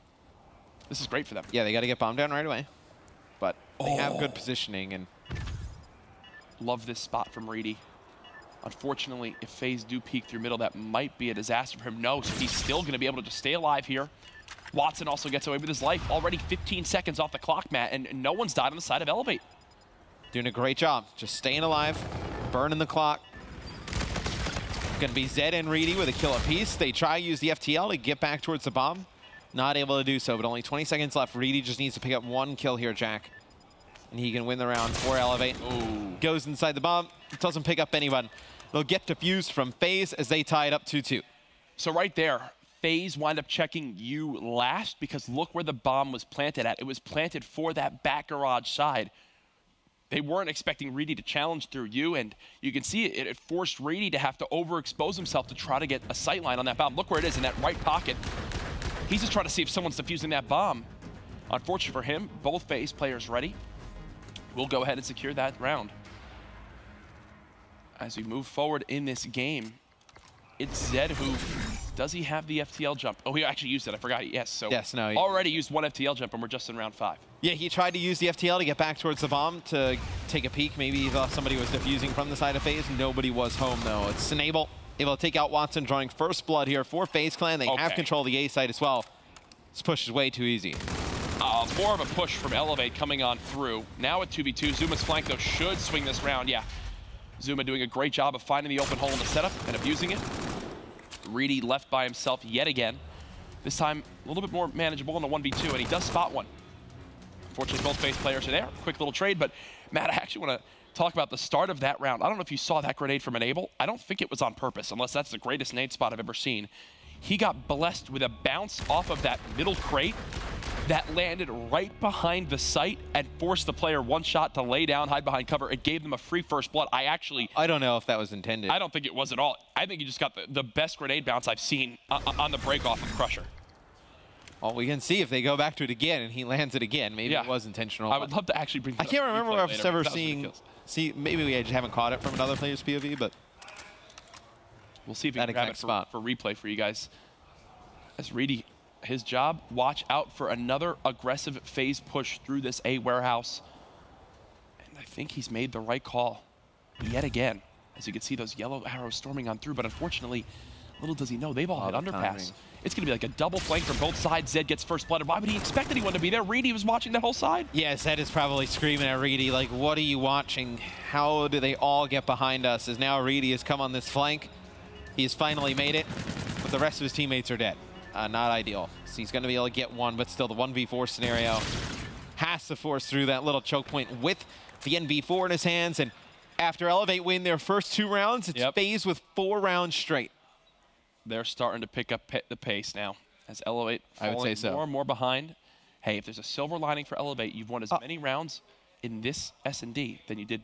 This is great for them. Yeah, they got to get bombed down right away. But they have good positioning. And love this spot from Reedy. Unfortunately, if FaZe do peek through middle, that might be a disaster for him. No, so he's still going to be able to just stay alive here. Watson also gets away with his life. Already 15 seconds off the clock, Matt, and no one's died on the side of Elevate. Doing a great job. Just staying alive, burning the clock. Going to be Zed and Reedy with a kill apiece. They try to use the FTL to get back towards the bomb. Not able to do so, but only 20 seconds left. Reedy just needs to pick up 1 kill here, Jack. And he can win the round for Elevate. Ooh. Goes inside the bomb. Doesn't pick up anyone. They'll get defused from FaZe as they tie it up 2-2. So right there, FaZe wind up checking you last, because look where the bomb was planted at. It was planted for that back garage side. They weren't expecting Reedy to challenge through you, and you can see it forced Reedy to have to overexpose himself to try to get a sight line on that bomb. Look where it is in that right pocket. He's just trying to see if someone's defusing that bomb. Unfortunate for him, both FaZe players ready. We'll go ahead and secure that round. As we move forward in this game, it's Zed who, does he have the FTL jump? Oh, he actually used it, I forgot. Yes, so yes, no, already used 1 FTL jump, and we're just in round 5. Yeah, he tried to use the FTL to get back towards the bomb to take a peek. Maybe he thought somebody was defusing from the side of FaZe. Nobody was home, though. It's Enable able to take out Watson, drawing first blood here for FaZe Clan. They have control of the A site as well. This push is way too easy. More of a push from Elevate coming on through. Now at 2v2, Zuma's flank, though, should swing this round. Yeah, Zuma doing a great job of finding the open hole in the setup and abusing it. Reedy left by himself yet again. This time, a little bit more manageable in a 1v2, and he does spot one. Unfortunately, both FaZe players are there. Quick little trade, but Matt, I actually want to talk about the start of that round. I don't know if you saw that grenade from Enable. I don't think it was on purpose, unless that's the greatest nade spot I've ever seen. He got blessed with a bounce off of that middle crate that landed right behind the site and forced the player one shot to lay down, hide behind cover. It gave them a free first blood. I don't know if that was intended. I don't think it was at all. I think you just got the best grenade bounce I've seen on the break off of Crusher. Well, we can see if they go back to it again and he lands it again. Maybe it was intentional. I would love to actually bring that I can't remember if I've ever seen, maybe we just haven't caught it from another player's POV, but we'll see if we can grab it for replay for you guys. As Reedy, his job, watch out for another aggressive FaZe push through this A warehouse. And I think he's made the right call yet again. As you can see those yellow arrows storming on through, but unfortunately, Little does he know, they've all hit the underpass. timing. It's going to be like a double flank from both sides. Zed gets first blooded. Why would he expect anyone to be there? Reedy was watching that whole side. Yeah, Zed is probably screaming at Reedy, like, what are you watching? How do they all get behind us? As now Reedy has come on this flank. He has finally made it, but the rest of his teammates are dead. Not ideal. So he's going to be able to get one, but still the 1v4 scenario has to force through that little choke point with the NV4 in his hands. And after Elevate win their first 2 rounds, it's FaZe with 4 rounds straight. They're starting to pick up the pace now as Elevate I would say so. more and more behind. Hey, if there's a silver lining for Elevate, you've won as many rounds in this S&D than you did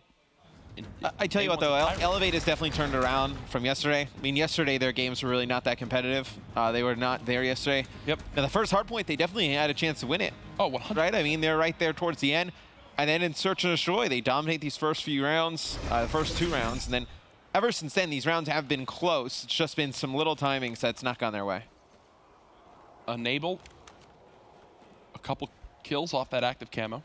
in I tell you what, though, Elevate has definitely turned around from yesterday. I mean, yesterday their games were really not that competitive. They were not there yesterday. Yep. Now, the first hardpoint, they definitely had a chance to win it. Oh, 100%. Right? I mean, they're right there towards the end. And then in Search and Destroy, they dominate these first few rounds, the first 2 rounds. And then ever since then, these rounds have been close. It's just been some little timings that's not gone their way. Enable. A couple kills off that active camo.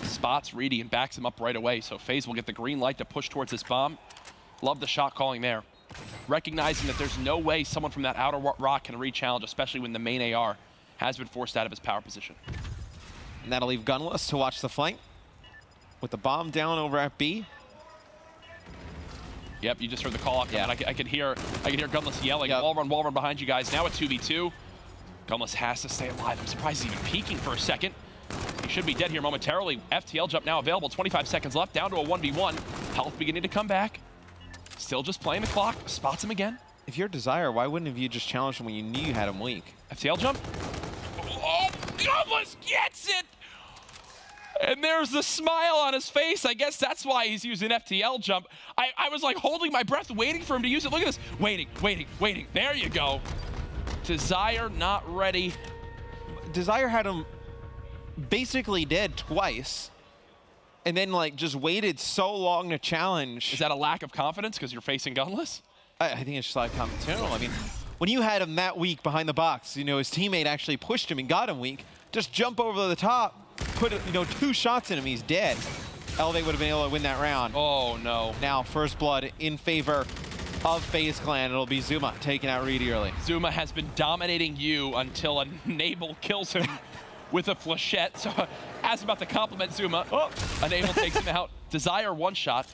Spots Reedy and backs him up right away, so FaZe will get the green light to push towards this bomb. Love the shot calling there. Recognizing that there's no way someone from that outer rock can re-challenge, especially when the main AR has been forced out of his power position. And that'll leave Gunless to watch the flank with the bomb down over at B. Yep, you just heard the call out. Yeah. I could hear Gunless yelling, wall run behind you guys. Now a 2v2. Gunless has to stay alive. I'm surprised he's even peeking for a second. He should be dead here momentarily. FTL jump now available. 25 seconds left, down to a 1v1. Health beginning to come back. Still just playing the clock. Spots him again. If you're Desire, why wouldn't have you just challenged him when you knew you had him weak? FTL jump. Oh, Gunless gets it! And there's the smile on his face. I guess that's why he's using FTL jump. I was like holding my breath, waiting for him to use it. Look at this. Waiting. There you go. Desire not ready. Desire had him basically dead twice. And then like just waited so long to challenge. Is that a lack of confidence because you're facing Gunless? I think it's just like confidence. I mean, when you had him that weak behind the box, you know, his teammate actually pushed him and got him weak. Just jump over the top. Put, 2 shots in him, he's dead. Elevate would have been able to win that round. Oh, no. Now, first blood in favor of FaZe Clan. It'll be Zuma taking out Reedy early. Zuma has been dominating you until Enable kills him with a flechette. So, as about to compliment Zuma, Enable takes him out. Desire 1 shot.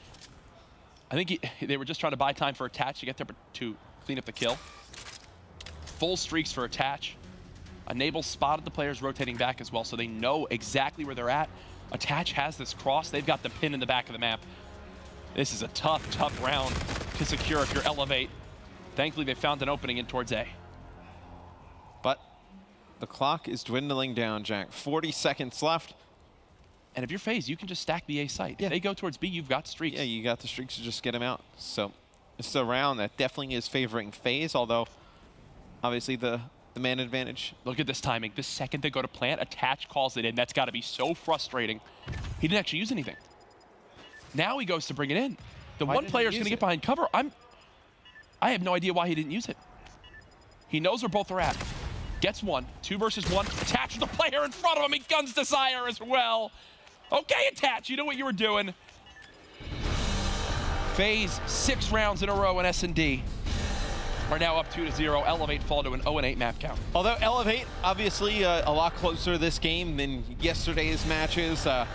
I think they were just trying to buy time for Attach to get there to clean up the kill. Full streaks for Attach. Enable spotted the players rotating back as well, so they know exactly where they're at. Attach has this cross. They've got the pin in the back of the map. This is a tough round to secure if you're Elevate. Thankfully, they found an opening in towards A. But the clock is dwindling down, Jack. 40 seconds left. And if you're FaZe, you can just stack the A site. Yeah. If they go towards B, you've got streaks. Yeah, you got the streaks to just get them out. So it's a round that definitely is favoring FaZe, although obviously the man advantage. Look at this timing. The second they go to plant, Attach calls it in. That's got to be so frustrating. He didn't actually use anything. Now he goes to bring it in. The one player's going to get behind cover. I have no idea why he didn't use it. He knows where both are at. Gets 1. 2 versus 1. Attach with the player in front of him. He guns Desire as well. Okay, Attach, you know what you were doing. FaZe 6 rounds in a row in S&D. Are now up 2-0. Elevate fall to an 0-8 map count. Although Elevate, obviously a lot closer this game than yesterday's matches. The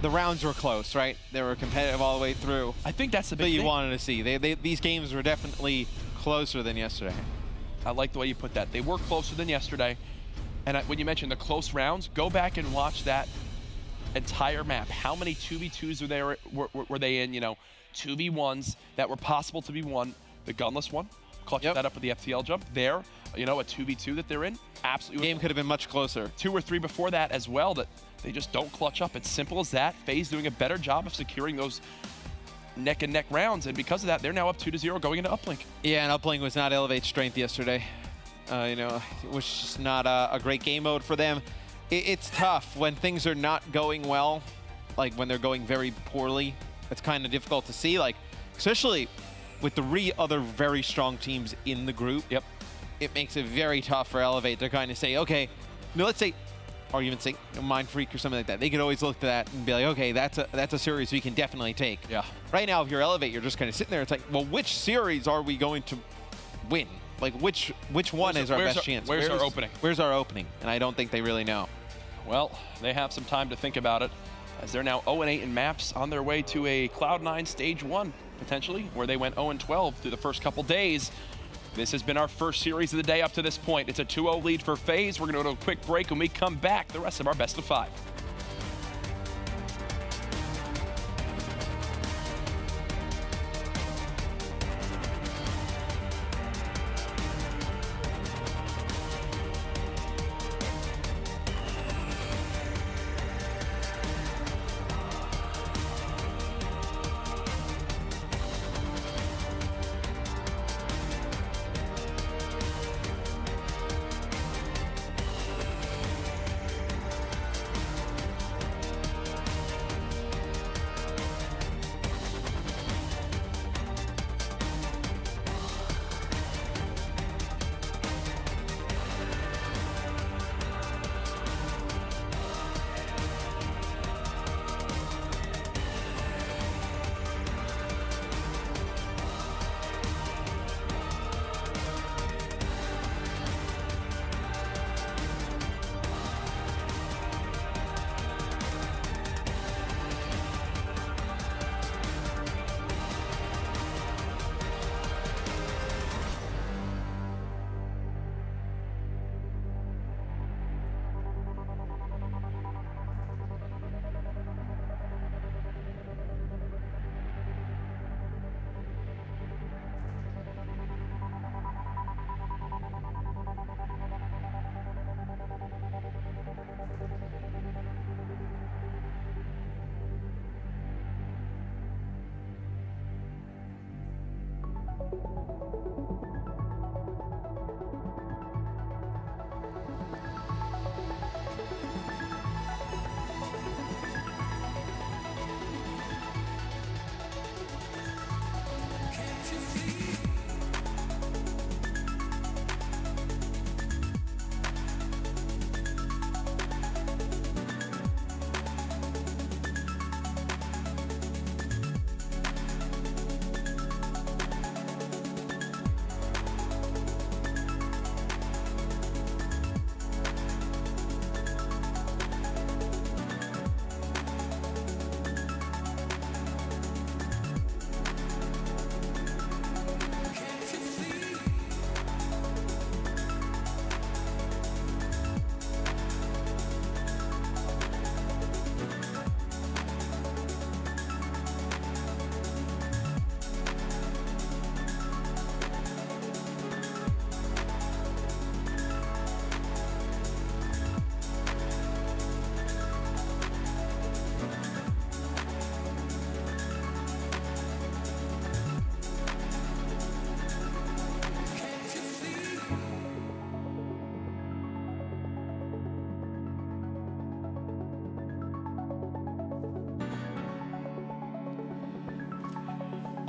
rounds were close, right? They were competitive all the way through. I think that's the big thing you wanted to see. These games were definitely closer than yesterday. I like the way you put that. They were closer than yesterday. And when you mentioned the close rounds, go back and watch that entire map. How many 2v2s were they in? 2v1s that were possible to be won. The Gunless one, clutching that up with the FTL jump. There, a 2v2 that they're in. Absolutely. Game could have been much closer. 2 or 3 before that as well that they just don't clutch up. It's simple as that. FaZe doing a better job of securing those neck and neck rounds, and because of that, they're now up 2-0 going into uplink. Yeah, and uplink was not Elevate's strength yesterday. It was just not a great game mode for them. It's tough when things are not going well, like when they're going very poorly. It's kind of difficult to see, like especially with 3 other very strong teams in the group. Yep. It makes it very tough for Elevate to kind of say, okay, let's say argument's sake, Mind Freak or something like that, they could always look to that and be like, okay, that's a series we can definitely take. Yeah. Right now, if you're Elevate, you're just kind of sitting there. It's like, well, which series are we going to win? Like, which one is our best chance? Where's our opening? Where's our opening? And I don't think they really know. Well, they have some time to think about it, as they're now 0-8 in maps, on their way to a Cloud9 Stage 1, potentially, where they went 0-12 through the first couple days. This has been our first series of the day up to this point. It's a 2-0 lead for FaZe. We're going to go to a quick break. When we come back, the rest of our best of 5.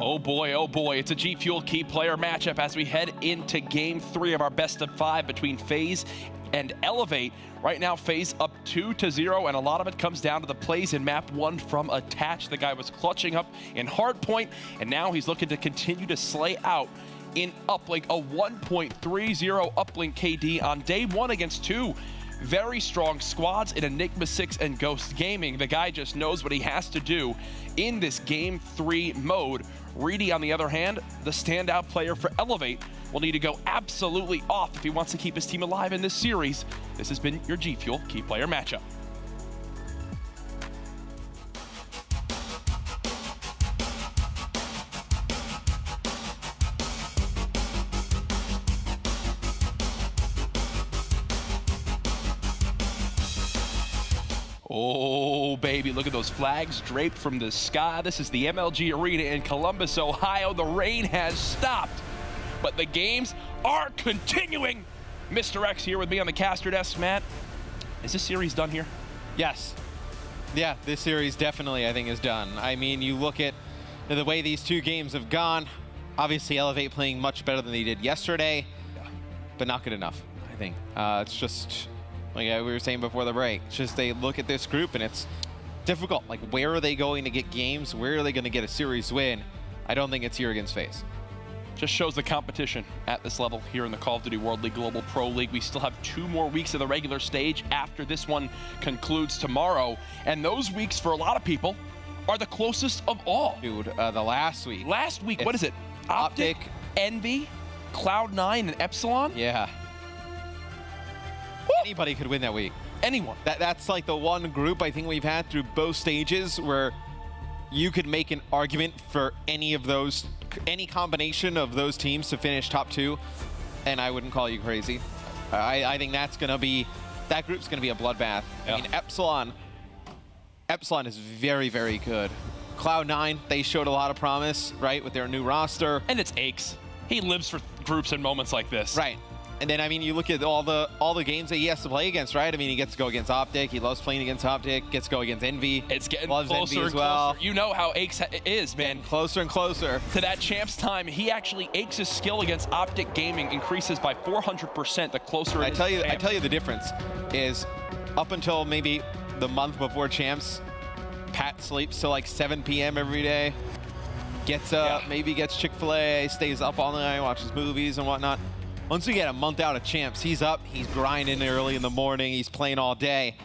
Oh boy, it's a G Fuel key player matchup as we head into game 3 of our best of 5 between FaZe and Elevate. Right now, FaZe up 2-0, and a lot of it comes down to the plays in map 1 from Attach. The guy was clutching up in hardpoint, and now he's looking to continue to slay out in uplink. A 1.30 uplink KD on day 1 against 2 very strong squads in Enigma 6 and Ghost Gaming. The guy just knows what he has to do in this game 3 mode. Reedy, on the other hand, the standout player for Elevate, will need to go absolutely off if he wants to keep his team alive in this series. This has been your G Fuel key player matchup. Oh, baby, look at those flags draped from the sky. This is the MLG Arena in Columbus, Ohio. The rain has stopped, but the games are continuing. Mr. X here with me on the caster desk. Matt, is this series done here? Yes. Yeah, this series definitely, I think, is done. I mean, you look at the way these 2 games have gone. Obviously, Elevate playing much better than they did yesterday, but not good enough, I think. It's just Like we were saying before the break, it's just they look at this group and it's difficult. Like, where are they going to get games? Where are they going to get a series win? I don't think it's here against FaZe. Just shows the competition at this level here in the Call of Duty World League Global Pro League. We still have 2 more weeks of the regular stage after this one concludes tomorrow. And those weeks, for a lot of people, are the closest of all. Dude, the last week. Last week, what is it? Optic, Envy, Cloud9, and Epsilon? Yeah. Woo! Anybody could win that week. Anyone. That's like the one group I think we've had through both stages where you could make an argument for any combination of those teams to finish top 2, and I wouldn't call you crazy. I think that group's gonna be a bloodbath. Yeah. I mean, Epsilon is very, very good. Cloud9, they showed a lot of promise, right, with their new roster. And it's Aches. He lives for groups and moments like this. Right. And then, I mean, you look at all the games that he has to play against, right? I mean, he gets to go against Optic. He loves playing against Optic. Gets to go against Envy. It's getting loves closer Envy and as well. closer. You know how Aches is, man. Getting closer and closer. To that champs time, Aches' skill against Optic Gaming increases by 400% the closer it is. I tell you the difference is up until maybe the month before champs, Pat sleeps till like 7 p.m. every day. Gets up, maybe gets Chick-fil-A, stays up all night, watches movies and whatnot. Once we get a month out of champs, he's up, he's grinding early in the morning, he's playing all day.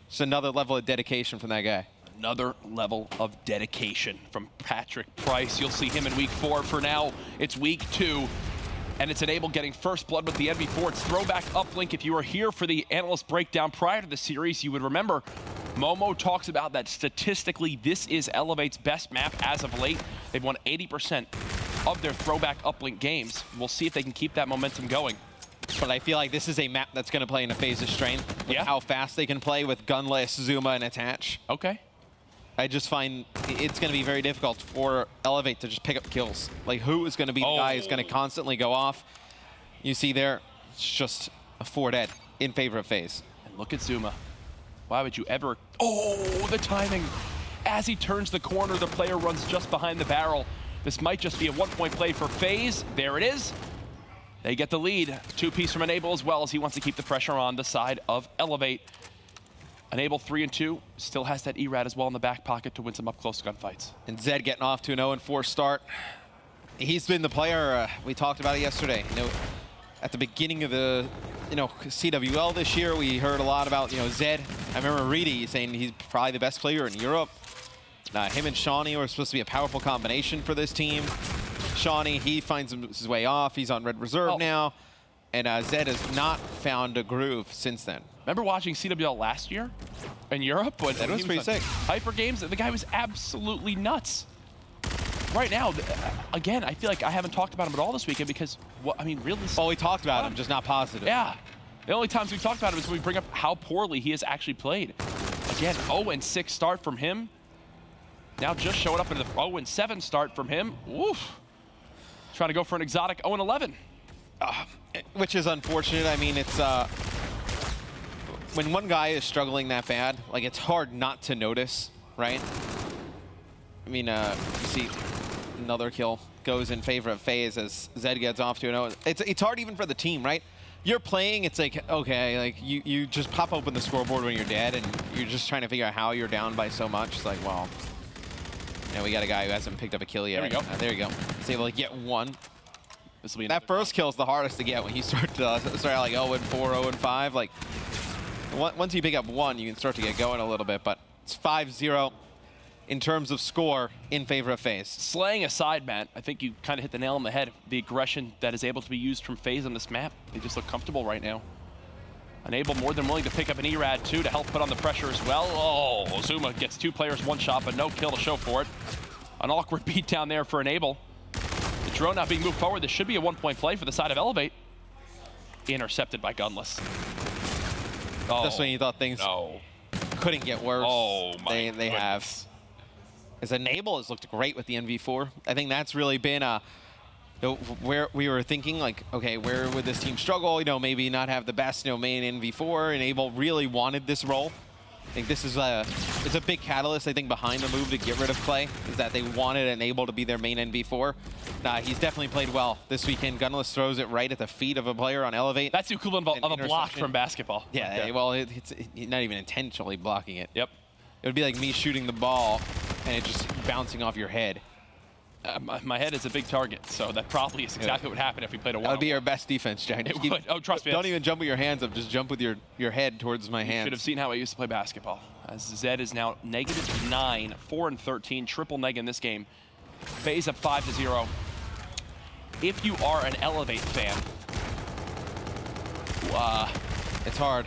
It's another level of dedication from that guy. Another level of dedication from Patrick Price. You'll see him in week 4. For now, it's week 2. And it's Enable getting first blood with the NV4. It's throwback uplink. If you were here for the analyst breakdown prior to the series, you would remember Momo talks about that statistically this is Elevate's best map as of late. They've won 80% of their throwback uplink games. We'll see if they can keep that momentum going. But I feel like this is a map that's going to play in a FaZe's strength. Yeah. How fast they can play with Gunless, Zuma, and Attach. Okay. I just find it's going to be very difficult for Elevate to just pick up kills. Like, who is going to be the guy who's going to constantly go off? You see there, it's just a 4 dead in favor of FaZe. And look at Zuma. Why would you ever... Oh, the timing. As he turns the corner, the player runs just behind the barrel. This might just be a 1-point play for FaZe. There it is. They get the lead. 2-piece from Enable as well, as he wants to keep the pressure on the side of Elevate. Enable 3-2, still has that ERAD as well in the back pocket to win some up-close gunfights. And Zed getting off to an 0-4 start. He's been the player, we talked about it yesterday. You know, at the beginning of the CWL this year, we heard a lot about Zed. I remember Reedy saying he's probably the best player in Europe. Him and Shawnee were supposed to be a powerful combination for this team. Shawnee, he finds his way off. He's on Red Reserve now. And Zed has not found a groove since then. Remember watching CWL last year in Europe? That was pretty sick. Hyper Games, the guy was absolutely nuts. Right now, again, I feel like I haven't talked about him at all this weekend because, really... Oh, we talked about him, just not positive. Yeah. The only times we've talked about him is when we bring up how poorly he has actually played. Again, 0-6 start from him. Now just showing up in the 0-7 start from him. Oof. Trying to go for an exotic 0-11. Which is unfortunate. I mean, it's... when one guy is struggling that bad, like, it's hard not to notice, right? I mean, you see another kill goes in favor of FaZe as Zed gets off to an 0. It's hard even for the team, right? You're playing, it's like, okay, like, you just pop open the scoreboard when you're dead, and you're just trying to figure out how you're down by so much. It's like, well, we got a guy who hasn't picked up a kill yet. There we go. There you go. He's able to get one. This will be that first kill is the hardest to get when you start like 0-4, 0-5. Like, once you pick up one, you can start to get going a little bit, but it's 5-0 in terms of score in favor of FaZe. Slaying aside, Matt, I think you kind of hit the nail on the head. The aggression that is able to be used from FaZe on this map. They just look comfortable right now. Enable more than willing to pick up an ERAD too to help put on the pressure as well. Oh, Zuma gets 2 players, 1 shot, but no kill to show for it. An awkward beat down there for Enable. The drone not being moved forward. This should be a 1-point play for the side of Elevate. Intercepted by Gunless. Oh, just when you thought things couldn't get worse. Oh, my they have. As Enable has looked great with the NV4. I think that's really been where we were thinking, like, okay, where would this team struggle? Maybe not have the best main NV4. Enable really wanted this role. think this is it's a big catalyst, I think, behind the move to get rid of Clay, is that they wanted and able to be their main NB4. He's definitely played well this weekend. Gunless throws it right at the feet of a player on Elevate. That's the equivalent of a block from basketball. Yeah, well, it's not even intentionally blocking it. Yep. It would be like me shooting the ball and it just bouncing off your head. My head is a big target, so that probably is exactly what would happen if we played a one-on-one. That would be our best defense, Giant. It would. Oh, trust me. Don't even jump with your hands up. Just jump with your head towards my hands. You should have seen how I used to play basketball. As Zed is now -9, 4-13, triple neg in this game. FaZe up 5-0. If you are an Elevate fan, it's hard.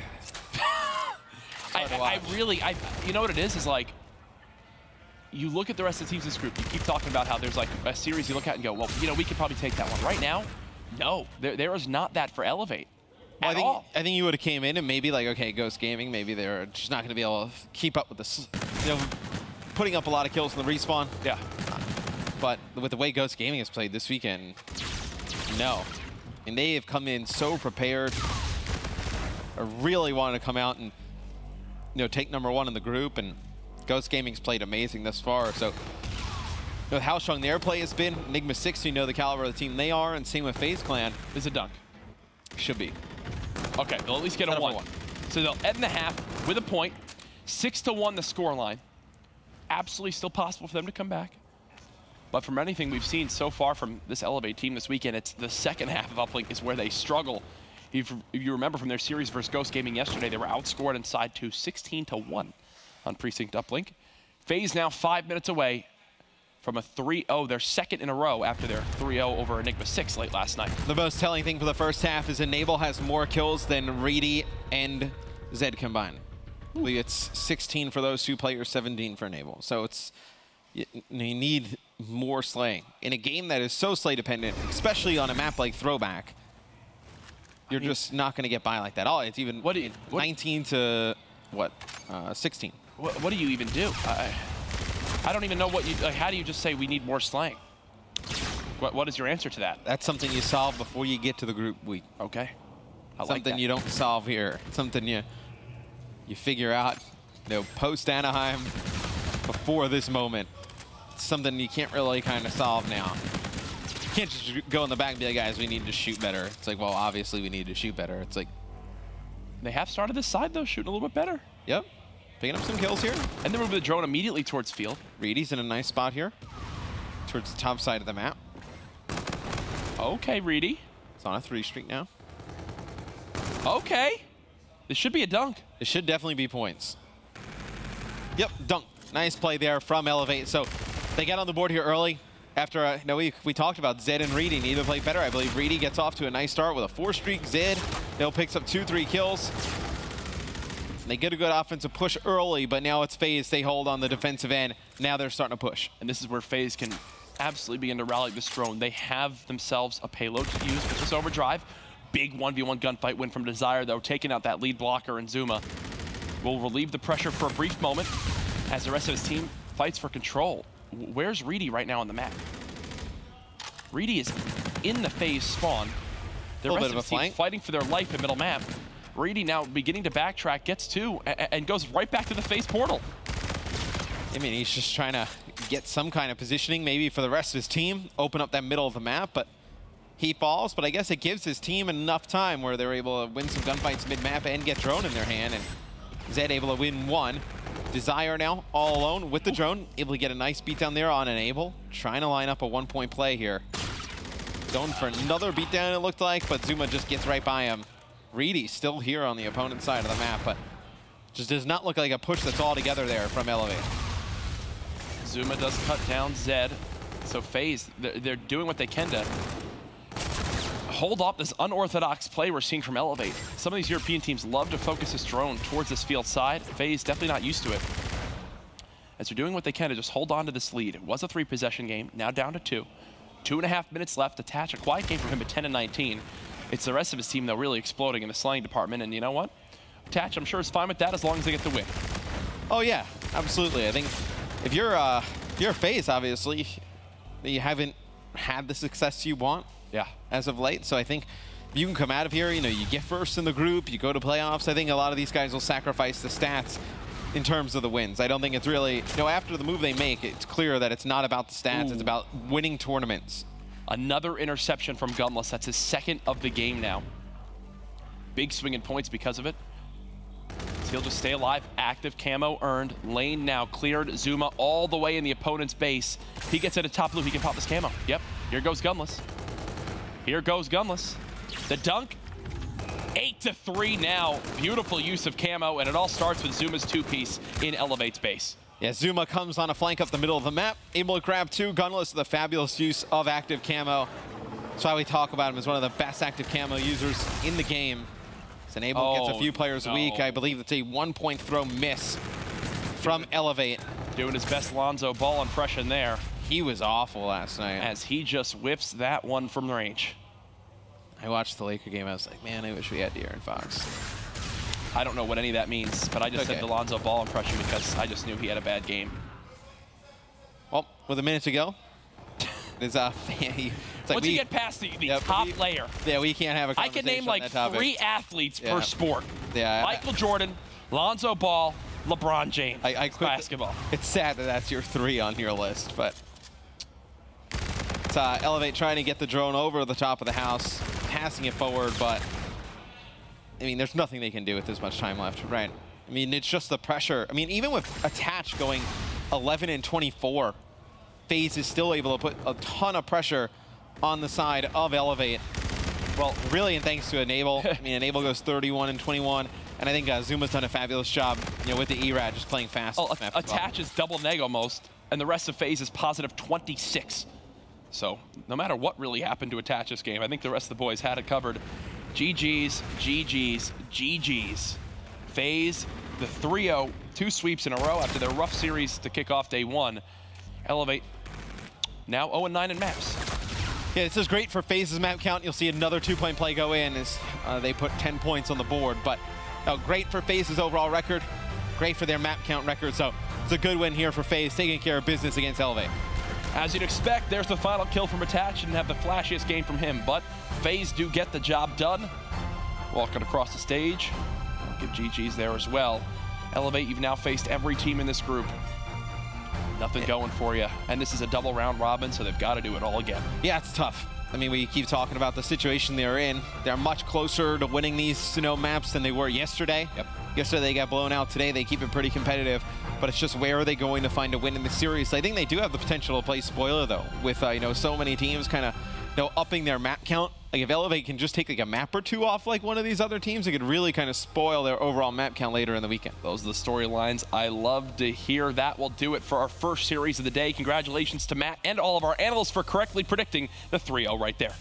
I really, you know what it is like, you look at the rest of the teams in this group, you keep talking about how there's like a series you look at and go, well, you know, we could probably take that one. Right now, no, there is not that for Elevate well, at all. I think you would have came in and maybe like, okay, Ghost Gaming, maybe they're just not going to be able to keep up with this, you know, putting up a lot of kills in the respawn. Yeah. But with the way Ghost Gaming has played this weekend, no. And they have come in so prepared. I really wanted to come out and, you know, take #1 in the group, and Ghost Gaming's played amazing thus far. So, you know, how strong their play has been. Enigma 6, you know the caliber of the team they are, and same with FaZe Clan. Is a dunk. Should be. Okay, they'll at least get a one. So they'll end the half with a point. 6-1 the scoreline. Absolutely still possible for them to come back. But from anything we've seen so far from this Elevate team this weekend, it's the second half of Uplink is where they struggle. If you remember from their series versus Ghost Gaming yesterday, they were outscored inside 2, 16-1 on Precinct Uplink. FaZe now 5 minutes away from a 3-0, their second in a row after their 3-0 over Enigma 6 late last night. The most telling thing for the first half is Enable has more kills than Reedy and Zed combined. I believe it's 16 for those two players, 17 for Enable. So it's, you need more slaying. In a game that is so slay dependent, especially on a map like Throwback, you're just not going to get by like that. Oh, it's even 19 to, what, 16. What do you even do? I don't even know what you, like, how do you just say we need more slaying? What is your answer to that? That's something you solve before you get to the group week. Okay. Something you don't solve here. Something you figure out, you know, post Anaheim before this moment. It's something you can't really kind of solve now. You can't just go in the back and be like, guys, we need to shoot better. It's like, well, obviously we need to shoot better. It's like, they have started this side though, shooting a little bit better. Yep. Picking up some kills here. And they're moving the drone immediately towards field. Reedy's in a nice spot here, towards the top side of the map. Okay, Reedy. It's on a 3 streak now. Okay. This should be a dunk. It should definitely be points. Yep, dunk. Nice play there from Elevate. So they get on the board here early. After, we talked about Zed and Reedy. Neither play better. I believe Reedy gets off to a nice start with a 4 streak. Zed, picks up 2-3 kills. They get a good offensive push early, but now it's FaZe. They hold on the defensive end. Now they're starting to push. And this is where FaZe can absolutely begin to rally this drone. They have themselves a payload to use with this overdrive. Big 1v1 gunfight win from Desire, though, taking out that lead blocker, and Zuma will relieve the pressure for a brief moment as the rest of his team fights for control. Where's Reedy right now on the map? Reedy is in the FaZe spawn. The rest of his team fighting for their life in middle map. Reedy now beginning to backtrack, gets 2, and goes right back to the FaZe portal. I mean, he's just trying to get some kind of positioning maybe for the rest of his team, open up that middle of the map, but he falls. But I guess it gives his team enough time where they're able to win some gunfights mid-map and get drone in their hand, and Zed able to win 1. Desire now all alone with the drone, able to get a nice beatdown there on Enable, trying to line up a 1-point play here. Going for another beatdown, it looked like, but Zuma just gets right by him. Reedy still here on the opponent's side of the map, but just does not look like a push that's all together there from Elevate. Zuma does cut down Zed. So FaZe, they're doing what they can to hold off this unorthodox play we're seeing from Elevate. Some of these European teams love to focus this drone towards this field side. FaZe definitely not used to it. As they're doing what they can to just hold on to this lead. It was a 3-possession game, now down to 2. 2.5 minutes left. Attach, a quiet game for him at 10-19. It's the rest of his team, though, really exploding in the slaying department. And you know what? Attach, I'm sure, is fine with that as long as they get the win. Oh, yeah, absolutely. I think if you're FaZe, obviously, you haven't had the success you want as of late. So I think if you can come out of here, you get first in the group, you go to playoffs. I think a lot of these guys will sacrifice the stats in terms of the wins. I don't think it's really, after the move they make, it's clear that it's not about the stats, it's about winning tournaments. Another interception from Gunless. That's his second of the game now. Big swing in points because of it. So he'll just stay alive. Active camo earned. Lane now cleared. Zuma all the way in the opponent's base. He gets into top blue. He can pop this camo. Yep. Here goes Gunless. Here goes Gunless. The dunk. 8-3 now. Beautiful use of camo, and it all starts with Zuma's two-piece in Elevate's base. Yeah, Zuma comes on a flank up the middle of the map, able to grab two. Gunless with a fabulous use of active camo. That's why we talk about him as one of the best active camo users in the game. And Abel gets a few players weak. I believe it's a 1-point throw miss from Elevate. Doing his best Lonzo Ball impression there. He was awful last night. As he just whiffs that one from range. I watched the Laker game. I was like, man, I wish we had De'Aaron Fox. I don't know what any of that means, but I just said the Lonzo Ball impression because I just knew he had a bad game. Well, with a minute to go, it's like once you get past the top layer. Yeah, we can't have a conversation. I can name like 3 athletes per sport. Yeah, Michael Jordan, Lonzo Ball, LeBron James. Basketball. It's sad that that's your 3 on your list, but it's Elevate trying to get the drone over the top of the house, passing it forward, but I mean, there's nothing they can do with this much time left, right? I mean, it's just the pressure. I mean, even with Attach going 11 and 24, FaZe is still able to put a ton of pressure on the side of Elevate. Well, really, and thanks to Enable. I mean, Enable goes 31 and 21, and I think Zuma's done a fabulous job, with the ERAD just playing fast. Oh, Attach is double neg almost, and the rest of FaZe is positive 26. So no matter what really happened to Attach this game, I think the rest of the boys had it covered. GG's, GG's, GG's. FaZe, the 3-0, 2 sweeps in a row after their rough series to kick off day 1. Elevate now 0-9 in maps. Yeah, this is great for FaZe's map count. You'll see another 2-point play go in as they put 10 points on the board. But great for FaZe's overall record, great for their map count record. So it's a good win here for FaZe, taking care of business against Elevate. As you'd expect, there's the final kill from Attach. Didn't have the flashiest game from him, but FaZe do get the job done. Walking across the stage. I'll give GG's there as well. Elevate, you've now faced every team in this group. Nothing going for you. And this is a double round robin, so they've got to do it all again. Yeah, it's tough. I mean, we keep talking about the situation they're in. They're much closer to winning these maps than they were yesterday. Yep. Yesterday they got blown out. Today they keep it pretty competitive. But it's just where are they going to find a win in the series? I think they do have the potential to play spoiler, though, with so many teams kind of upping their map count. Like if Elevate can just take like a map or 2 off like one of these other teams, it could really kind of spoil their overall map count later in the weekend. Those are the storylines I love to hear. That will do it for our first series of the day. Congratulations to Matt and all of our analysts for correctly predicting the 3-0 right there.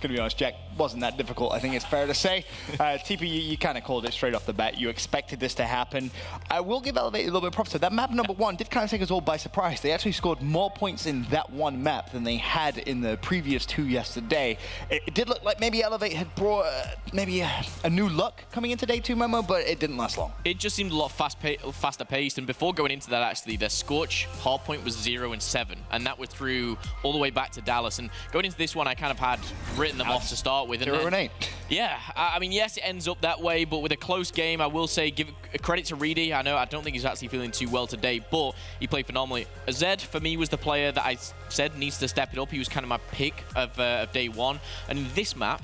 Gonna be honest, Jack, wasn't that difficult, I think it's fair to say. TP, you kind of called it straight off the bat. You expected this to happen. I will give Elevate a little bit of props to that. Map number 1 did kind of take us all by surprise. They actually scored more points in that one map than they had in the previous 2 yesterday. It did look like maybe Elevate had brought maybe a new look coming into day 2, Momo, but it didn't last long. It just seemed a lot faster paced, and before going into that, actually, their Scorch hardpoint was 0 and 7, and that was through all the way back to Dallas. And going into this one, I kind of had written them off to start with. 0 and 8. Yeah, I mean, yes, it ends up that way, but with a close game, I will say give credit to Reedy. I don't think he's actually feeling too well today, but he played phenomenally. Zed, for me, was the player that I said needs to step it up. He was kind of my pick of day 1. And in this map,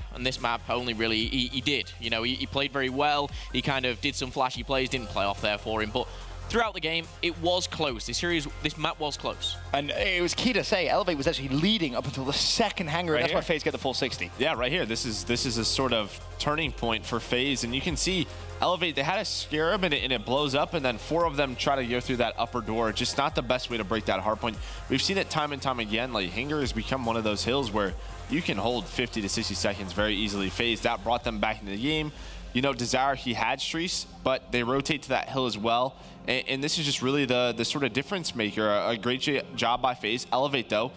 only really, he did. He played very well. He kind of did some flashy plays, didn't play off there for him, but throughout the game, it was close. This map was close. And it was key to say, Elevate was actually leading up until the second hanger, and that's why FaZe get the full 60. Yeah, right here. This is a sort of turning point for FaZe, and you can see Elevate, they had a scarab and it blows up, and then 4 of them try to go through that upper door. Just not the best way to break that hard point. We've seen it time and time again. Like, Hanger has become one of those hills where you can hold 50 to 60 seconds very easily. FaZe, that brought them back into the game. Desire, he had Streets, but they rotate to that hill as well. And this is just really the sort of difference maker. A great job by FaZe. Elevate, though,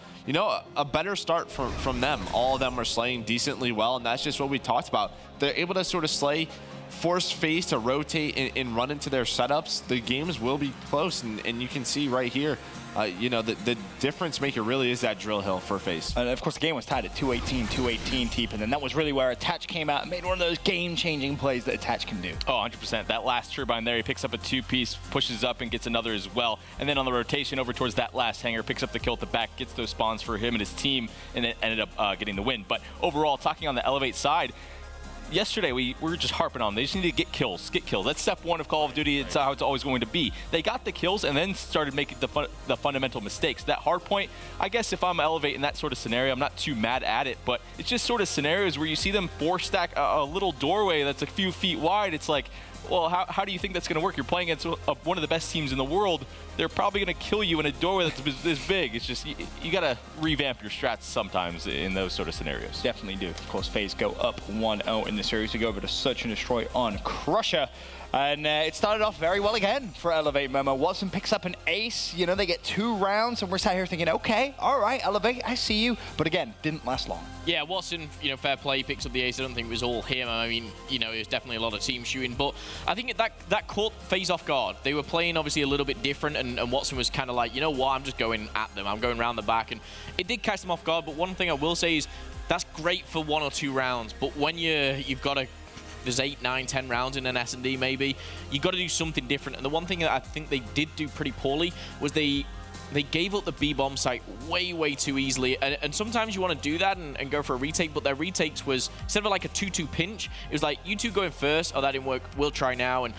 a better start from them. All of them are slaying decently well, and that's just what we talked about. They're able to sort of slay force FaZe to rotate and run into their setups, the games will be close. And you can see right here, you know, the difference maker really is that drill hill for FaZe. And of course, the game was tied at 218, Teep, and then that was really where Attach came out and made one of those game-changing plays that Attach can do. Oh, 100%. That last turbine there, he picks up a 2-piece, pushes up and gets another as well. And then on the rotation over towards that last hangar, picks up the kill at the back, gets those spawns for him and his team, and it ended up getting the win. But overall, talking on the Elevate side, yesterday we were just harping on they just need to get kills. That's step one of Call of Duty. It's how it's always going to be. They got the kills and then started making the fundamental mistakes. That hard point, I guess if I'm Elevate in that sort of scenario, I'm not too mad at it, but it's just sort of scenarios where you see them 4-stack a little doorway that's a few feet wide. It's like, well, how do you think that's going to work? You're playing against one of the best teams in the world. They're probably going to kill you in a doorway that's this big. It's just, you got to revamp your strats sometimes in those sort of scenarios. Definitely do. Of course, FaZe go up 1-0 in the series. We go over to Search and Destroy on Crusher. And it started off very well again for Elevate, Momo. Watson picks up an ace. You know, they get 2 rounds, and we're sat here thinking, okay, all right, Elevate, I see you. But again, didn't last long. Yeah, Watson, you know, fair play, picks up the ace. I don't think it was all him. I mean, you know, it was definitely a lot of team shooting. But I think that caught FaZe off guard. They were playing, obviously, a little bit different, and Watson was kind of like, you know what, I'm just going at them. I'm going around the back. And it did catch them off guard. But one thing I will say is that's great for 1 or 2 rounds. But when you've got to... There's 8, 9, 10 rounds in an S&D maybe. You got to do something different. And the one thing that I think they did do pretty poorly was they gave up the B-bomb site way too easily. And sometimes you want to do that and go for a retake, but their retakes was, instead of like a 2-2 pinch, it was like, you two going first, oh, that didn't work, we'll try now. And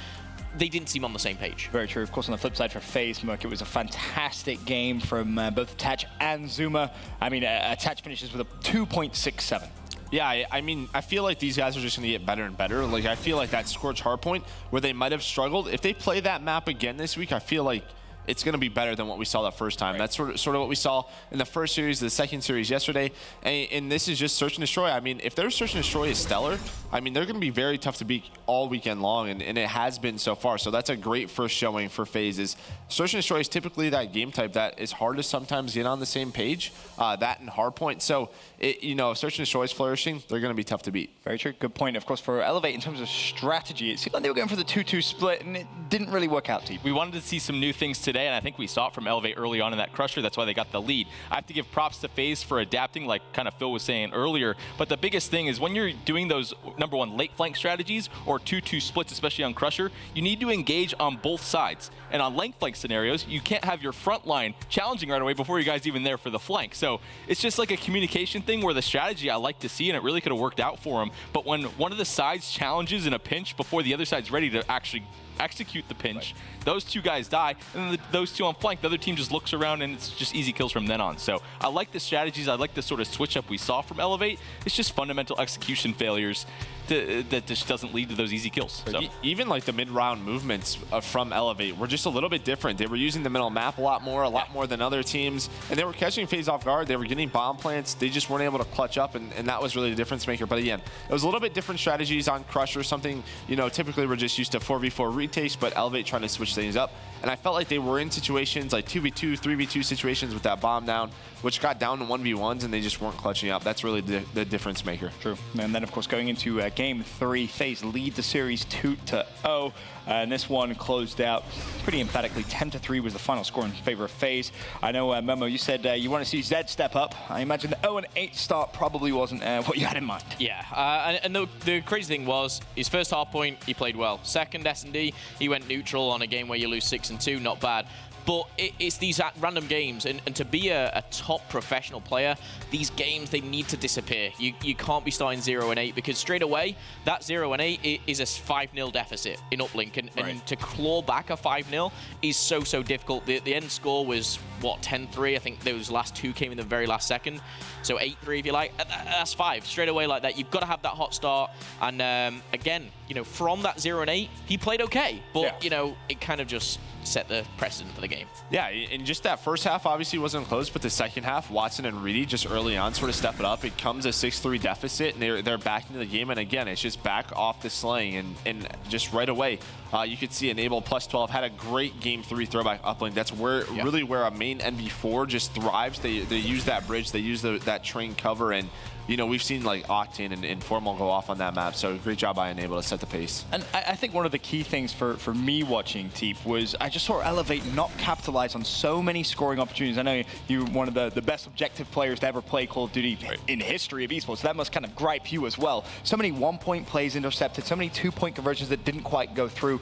they didn't seem on the same page. Very true. Of course, on the flip side for FaZe, Merc, it was a fantastic game from both Attach and Zuma. I mean, Attach finishes with a 2.67. Yeah, I mean, I feel like these guys are just going to get better and better. Like, I feel like that Scorch Hardpoint, where they might have struggled, if they play that map again this week, I feel like it's going to be better than what we saw that first time. Right. That's sort of what we saw in the first series, the second series yesterday. And this is just Search and Destroy. I mean, if their Search and Destroy is stellar, I mean, they're going to be very tough to beat all weekend long, and it has been so far. So that's a great first showing for FaZe. Search and Destroy is typically that game type that is hard to sometimes get on the same page, that and Hardpoint. So, you know, if Search and Destroy is flourishing, they're going to be tough to beat. Very true. Good point. Of course, for Elevate, in terms of strategy, it seemed like they were going for the 2-2 split, and it didn't really work out, Teep. We wanted to see some new things today, and I think we saw it from Elevate early on in that Crusher. That's why they got the lead. I have to give props to FaZe for adapting, like kind of Phil was saying earlier. But the biggest thing is when you're doing those, number one, late flank strategies or 2-2 splits, especially on Crusher, you need to engage on both sides. And on length flank scenarios, you can't have your front line challenging right away before you guys even there for the flank. So it's just like a communication thing where the strategy I like to see, and it really could have worked out for them. But when one of the sides challenges in a pinch before the other side's ready to actually execute the pinch, those 2 guys die, and then those 2 on flank, the other team just looks around and it's just easy kills from then on. So I like the strategies. I like the sort of switch up we saw from Elevate. It's just fundamental execution failures that just doesn't lead to those easy kills. So. Even like the mid-round movements from Elevate were just a little bit different. They were using the middle map a lot more than other teams, and they were catching FaZe off guard. They were getting bomb plants. They just weren't able to clutch up, and that was really the difference maker. But again, it was a little bit different strategies on Crusher, something, you know, typically we're just used to 4v4 retakes, but Elevate trying to switch things up. And I felt like they were in situations like 2v2, 3v2 situations with that bomb down, which got down to 1v1s, and they just weren't clutching up. That's really the difference maker. True. And then, of course, going into Game 3, FaZe lead the series 2-0. And this one closed out pretty emphatically. 10-3 was the final score in favor of FaZe. I know, Memo, you said you want to see Zed step up. I imagine the 0-8 start probably wasn't what you had in mind. Yeah, and the crazy thing was, his first half point, he played well. Second S&D, he went neutral on a game where you lose 6-2, not bad. But it's these random games, and to be a top professional player, these games, they need to disappear. You can't be starting 0-8, because straight away, that 0-8 is a 5-0 deficit in uplink, and to claw back a 5-0 is so difficult. The end score was, what, 10-3? I think those last 2 came in the very last second. So 8-3, if you like. That's 5 straight away like that. You've got to have that hot start. And again, you know, from that 0-8, he played okay, but you know, it kind of just set the precedent for the game. Yeah, and just that first half obviously wasn't close, but the second half, Watson and Reedy just early on sort of step it up. It comes a 6-3 deficit, and they're back into the game. And again, it's just back off the slaying, and just right away, you could see Enable plus 12 had a great game 3 throwback uplink. That's where really where a main NV4 just thrives. They use that bridge, they use that train cover, and you know, we've seen like Octane and Informal go off on that map, so great job by Enable to set the pace. And I think one of the key things for me watching Teep was I just saw Elevate not capitalize on so many scoring opportunities. I know you're one of the best objective players to ever play Call of Duty in history of esports, so that must kind of gripe you as well. So many 1-point plays intercepted, so many 2-point conversions that didn't quite go through.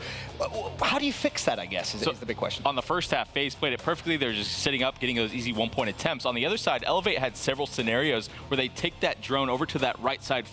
How do you fix that, I guess, is the big question. On the first half, FaZe played it perfectly. They're just sitting up, getting those easy 1-point attempts. On the other side, Elevate had several scenarios where they take that drone over to that right side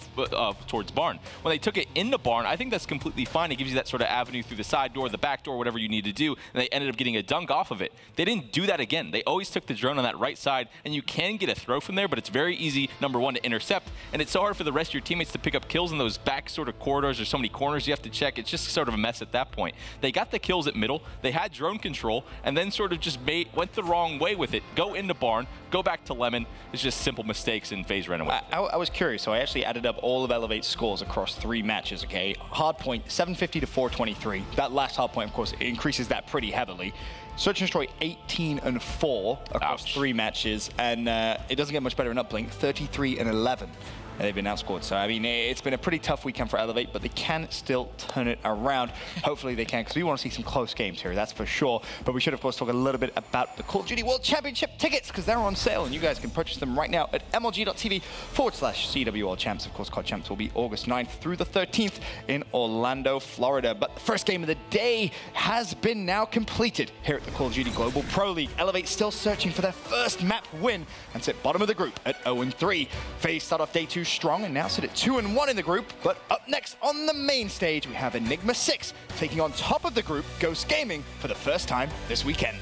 towards Barn. When they took it into Barn, I think that's completely fine. It gives you that sort of avenue through the side door, the back door, whatever you need to do, and they ended up getting a dunk off of it. They didn't do that again. They always took the drone on that right side, and you can get a throw from there, but it's very easy, number one, to intercept, and it's so hard for the rest of your teammates to pick up kills in those back sort of corridors. There's so many corners you have to check. It's just sort of a mess at that point. They got the kills at middle. They had drone control, and then sort of just went the wrong way with it. Go into Barn, go back to Lemon. It's just simple mistakes, and FaZe ran away. I was curious, so I actually added up all of Elevate's scores across 3 matches, okay? Hardpoint, 750 to 423. That last hardpoint, of course, increases that pretty heavily. Search and Destroy, 18-4 across 3 matches, and it doesn't get much better in Uplink, 33-11. They've been outscored. So, I mean, it's been a pretty tough weekend for Elevate, but they can still turn it around. Hopefully they can, because we want to see some close games here, that's for sure. But we should, of course, talk a little bit about the Call of Duty World Championship tickets, because they're on sale, and you guys can purchase them right now at mlg.tv/CWL Champs. Of course, COD Champs will be August 9th through the 13th in Orlando, Florida. But the first game of the day has been now completed here at the Call of Duty Global Pro League. Elevate still searching for their first map win and sit bottom of the group at 0-3. FaZe start off day 2 strong and now sit at 2-1 in the group. But up next on the main stage, we have Enigma 6 taking on top of the group, Ghost Gaming, for the first time this weekend.